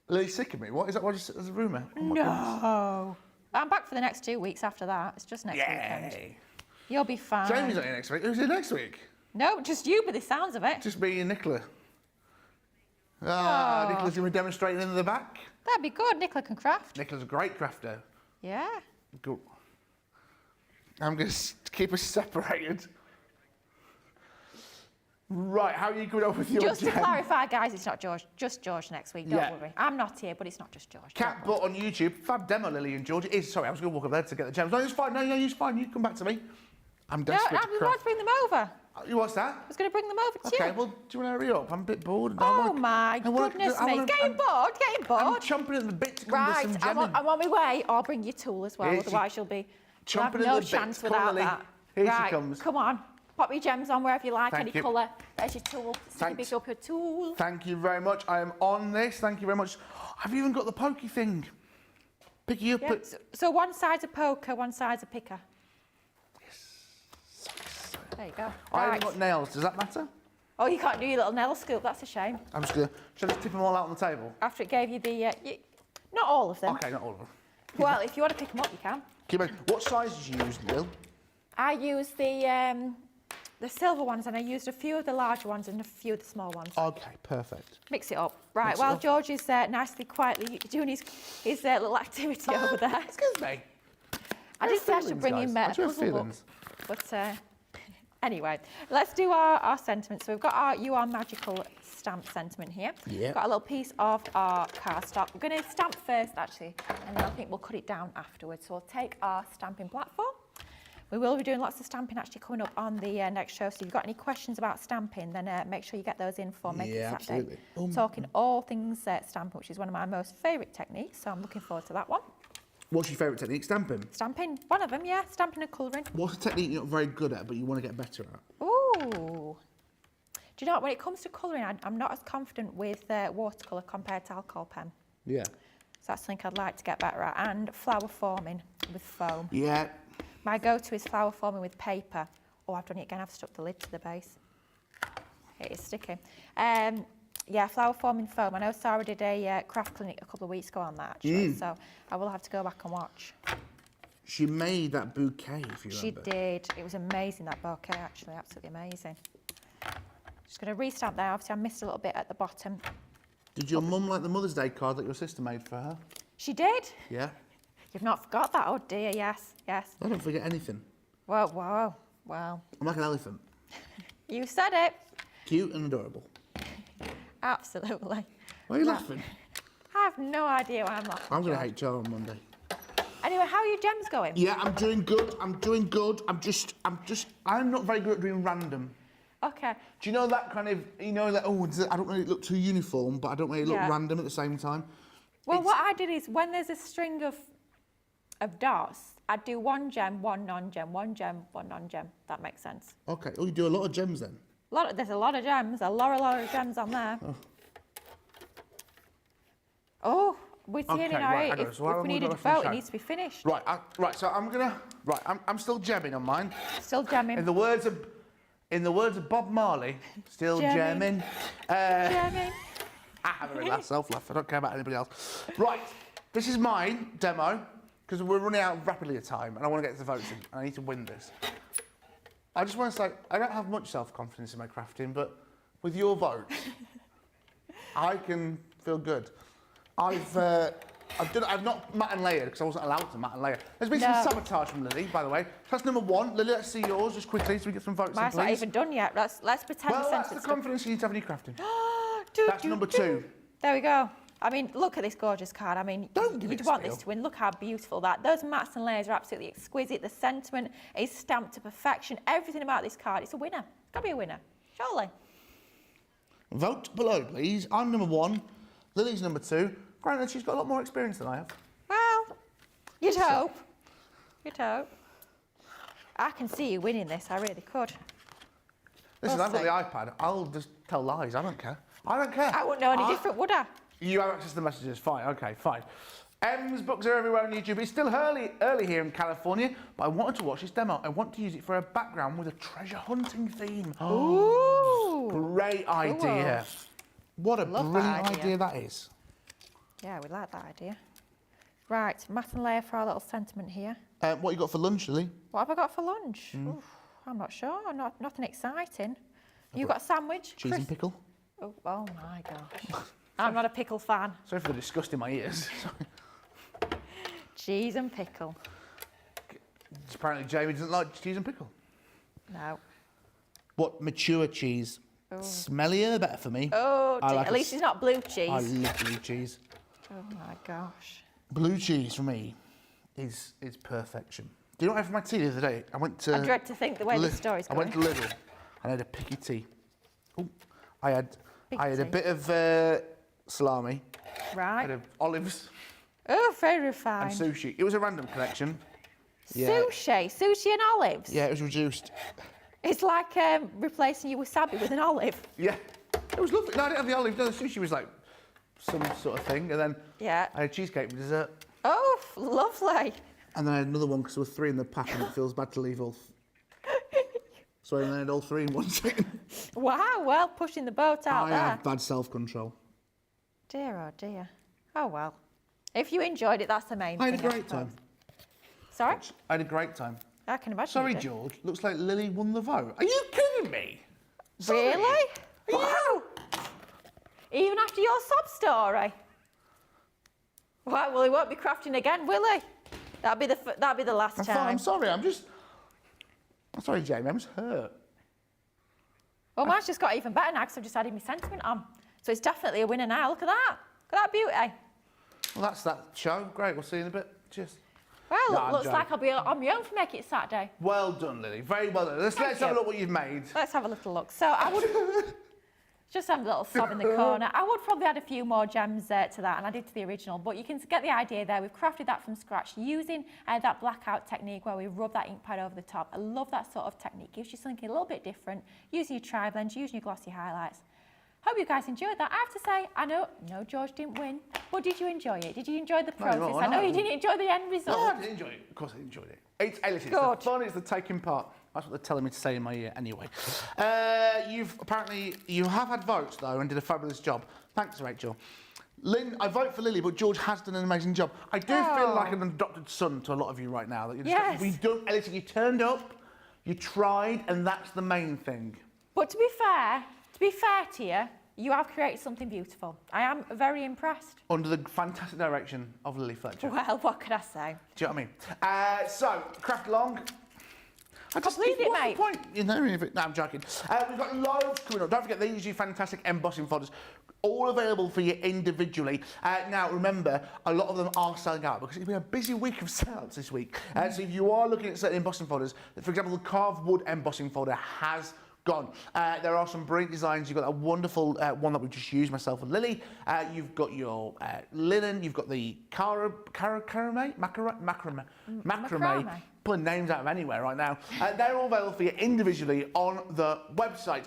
Lily's sick of me. What is that? What is there's a rumour? Oh my goodness. No. I'm back for the next 2 weeks after that. It's just next weekend. Yay. You'll be fine. Jamie's not here next week. Who's here next week? No, just you, by the sounds of it. Just me and Nicola. Oh. Nicola's going to be demonstrating in the back. That'd be good. Nicola can craft. Nicola's a great crafter. Yeah. Good. I'm going to keep us separated. Right, how are you going up with your Just to gem? clarify, guys, it's not George. Just George next week. Don't Yeah. worry. I'm not here, but it's not just George. Cat Don't worry. Butt on YouTube. Fab demo, Lily and George. It is. Sorry, I was going to walk up there to get the gems. No, it's fine. No, it's fine. You come back to me. I'm No, desperate I to was craft. to bring them over. You what's that? I was going to bring them over to Okay, you. well, do you want to hurry up? I'm a bit bored. Oh my goodness me. Getting bored, getting I'm bored. chomping at the bit to come Right, to some I'm gemming. on my way. I'll bring your tool as well, Here she- otherwise you'll be you'll have Chomping at no the bit. chance Come on, without Lily. that. Here she Right, comes. come on. Pop your gems on wherever you like, Thank any you. colour. There's your tool. Thanks. Pick up your tool. Thank you very much. I am on this. Thank you very much. I've even got the pokey thing. Pick you up. Yeah, so one side's a poker, one side's a picker. There you go. I haven't Right. got nails. Does that matter? Oh, you can't do your little nail scoop. That's a shame. I'm just going to... Should I just tip them all out on the table? After it gave you the... not all of them. Okay, not all of them. Well, if you want to pick them up, you can. What size did you use, Lil? I used the silver ones, and I used a few of the larger ones and a few of the small ones. Okay, perfect. Mix it up. Right, Mix it while up. George is nicely, quietly doing his little activity over there. Excuse me. I did say I should bring him I do have puzzle feelings. book. But anyway, let's do our sentiment. So we've got our You Are Magical stamp sentiment here. Yep. Got a little piece of our cardstock. We're going to stamp first, actually, and then I think we'll cut it down afterwards. So we'll take our stamping platform. We will be doing lots of stamping actually coming up on the next show. So if you've got any questions about stamping, then make sure you get those in for Make It Yeah, Saturday. absolutely. Talking all things stamping, which is one of my most favourite techniques. So I'm looking forward to that one. What's your favourite technique? Stamping. Stamping, one of them, yeah. Stamping and colouring. What's a technique you're not very good at, but you want to get better at? Ooh. Do you know what? When it comes to colouring, I'm not as confident with watercolour compared to alcohol pen. Yeah. So that's something I'd like to get better at. And flower forming with foam. Yeah. My go-to is flower forming with paper. Oh, I've done it again. I've stuck the lid to the base. It is sticky. Yeah, flower forming foam. I know Sarah did a craft clinic a couple of weeks ago on that, actually. So I will have to go back and watch. She made that bouquet, if you She remember. did. It was amazing, that bouquet, actually. Absolutely amazing. Just going to restamp there. Obviously, I missed a little bit at the bottom. Did your mum like the Mother's Day card that your sister made for her? She did. Yeah. You've not forgot that. Oh, dear. Yes, yes. I don't forget anything. Whoa, whoa, wow. I'm like an elephant. You said it. Cute and adorable. Absolutely. Why are you laughing? I have no idea why I'm laughing. I'm going George. to HR on Monday. Anyway, how are your gems going? Yeah, I'm doing good. I'm doing good. I'm not very good at doing random. Okay. Do you know that kind of, you know that, oh, I don't really look too uniform, but I don't really look Yeah. random at the same time? Well, It's- what I did is when there's a string of dots, I'd do one gem, one non-gem, one gem, one non-gem. That makes sense. Okay. Oh, you do a lot of gems then? There's a lot of gems, a lot of gems on there. Oh, we're seeing Okay, it now. right, I got it. If So how long we we needed got to left on the vote, it show? needs to be finished. Right, so I'm still gemming on mine. Still gemming. In the words of Bob Marley, still Gemming. gemming. Gemming. I have a real self-laugh. I don't care about anybody else. Right, this is mine demo because we're running out rapidly of time and I want to get to the voting and I need to win this. I just want to say I don't have much self-confidence in my crafting, but with your vote, I can feel good. I've I've not matte and layered because I wasn't allowed to matte and layer. There's been some sabotage from Lily, by the way. That's number 1. Lily, let's see yours just quickly so we get some votes. Mine's not even done yet. Let's pretend. Well, that's the confidence you need to have in your crafting. That's number 2. There we go. I mean, look at this gorgeous card. I mean, you'd want this to win. Look how beautiful that. Those mattes and layers are absolutely exquisite. The sentiment is stamped to perfection. Everything about this card, it's a winner. It's got to be a winner, surely. Vote below, please. I'm number 1. Lily's number 2. Granted, she's got a lot more experience than I have. Well, you'd hope. You'd hope. I can see you winning this. I really could. Listen, I've got the iPad. I'll just tell lies. I don't care. I don't care. I wouldn't know any different, would I? You have access to the messages. Fine. Okay, fine. M's books are everywhere on YouTube. It's still early here in California, but I wanted to watch this demo. I want to use it for a background with a treasure hunting theme. Ooh. Great idea. What a brilliant idea that is. Yeah, we like that idea. Right, matte and layer for our little sentiment here. What you got for lunch, Lily? What have I got for lunch? Oof, I'm not sure. Nothing exciting. You got a sandwich? Cheese and pickle. Oh my gosh. I'm not a pickle fan. Sorry for the disgust in my ears. Cheese and pickle. Apparently Jamie doesn't like cheese and pickle. No. What mature cheese? Smellier, the better for me. Oh, like at least it's not blue cheese. I love blue cheese. Oh my gosh. Blue cheese for me is perfection. Do you know what I had for my tea the other day? I went to... I dread to think the way this story's going. I went to Lidl and I had a picky tea. Oh, I had a bit of salami. Right. I had olives. Oh, very refined. And sushi. It was a random collection. Sushi and olives? Yeah, it was reduced. It's like replacing your wasabi with an olive. Yeah, it was lovely. No, I didn't have the olive. No, the sushi was like some sort of thing. And then I had cheesecake with dessert. Oh, lovely. And then I had another one because there were 3 in the pack and it feels bad to leave all... So I had all 3 in one sitting. Wow, well, pushing the boat out there. I have bad self-control. Dear, oh dear. Oh, well. If you enjoyed it, that's the main thing. I had a great time. Sorry? I had a great time. I can imagine. Sorry, George. Looks like Lily won the vote. Are you kidding me? Sorry. Really? Wow. Even after your sob story? Right, well, he won't be crafting again, will he? That'll be the last time. I'm sorry. I'm sorry, Jamie. I'm just hurt. Well, mine's just got even better now because I've just added my sentiment on. So it's definitely a winner now. Look at that. Look at that beauty. Well, that's that show. Great. We'll see you in a bit. Cheers. Well, it looks like I'll be on my own for making it Saturday. Well done, Lily. Very well done. Let's have a look what you've made. Let's have a little look. So I would just have a little sob in the corner. I would probably add a few more gems to that, and I did to the original, but you can get the idea there. We've crafted that from scratch using that blackout technique where we rub that ink pad over the top. I love that sort of technique. Gives you something a little bit different. Using your TriBlend, using your glossy highlights. Hope you guys enjoyed that. I have to say, I know George didn't win, but did you enjoy it? Did you enjoy the process? I know you didn't enjoy the end result. No, I did enjoy it. Of course I enjoyed it. It's the fun, it's the taking part. That's what they're telling me to say in my ear anyway. You have had votes, though, and did a fabulous job. Thanks, Rachel. Lynn, I vote for Lily, but George has done an amazing job. I do feel like an adopted son to a lot of you right now. That you turned up, you tried, and that's the main thing. But to be fair to you, you have created something beautiful. I am very impressed. Under the fantastic direction of Lilly Fletcher. Well, what could I say? Do you know what I mean? So, craft along. What's the point? You know, no, I'm joking. We've got loads coming up. Don't forget, these are fantastic embossing folders, all available for you individually. Now, remember, a lot of them are selling out because it's been a busy week of sales this week. So if you are looking at certain embossing folders, for example, the carved wood embossing folder has gone. There are some brilliant designs. You've got that wonderful one that we just used, myself and Lily. You've got your linen. You've got the macrame. Pulling names out of anywhere right now. They're all available for you individually on the website.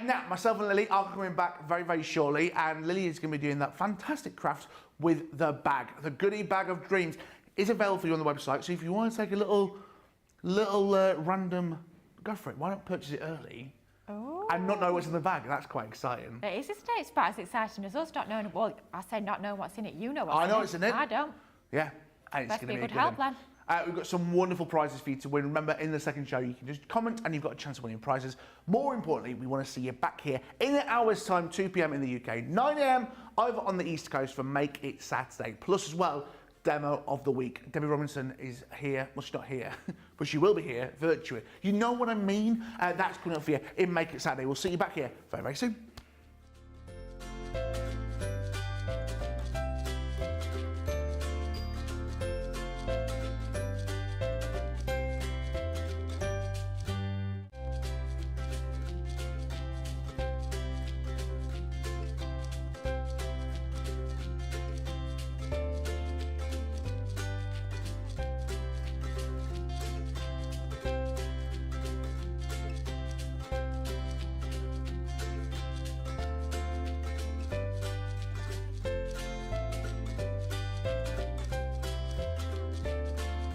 Now, myself and Lily are coming back very, very shortly, and Lily is going to be doing that fantastic craft with the bag. The goodie bag of dreams is available for you on the website. So if you want to take a little random, go for it. Why not purchase it early? And not know what's in the bag? That's quite exciting. It is, isn't it? It's about as exciting as us not knowing. Well, I say not knowing what's in it. You know what's in it. I know what's in it. I don't. Yeah, and it's Best going to be a be good help then. We've got some wonderful prizes for you to win. Remember, in the second show, you can just comment and you've got a chance of winning prizes. More importantly, we want to see you back here in an hour's time, 2 p.m. in the UK, 9 a.m. over on the East Coast for Make It Saturday. Plus as well, demo of the week. Debbie Robinson is here. Well, she's not here, but she will be here virtually. You know what I mean? That's coming up for you in Make It Saturday. We'll see you back here very, very soon.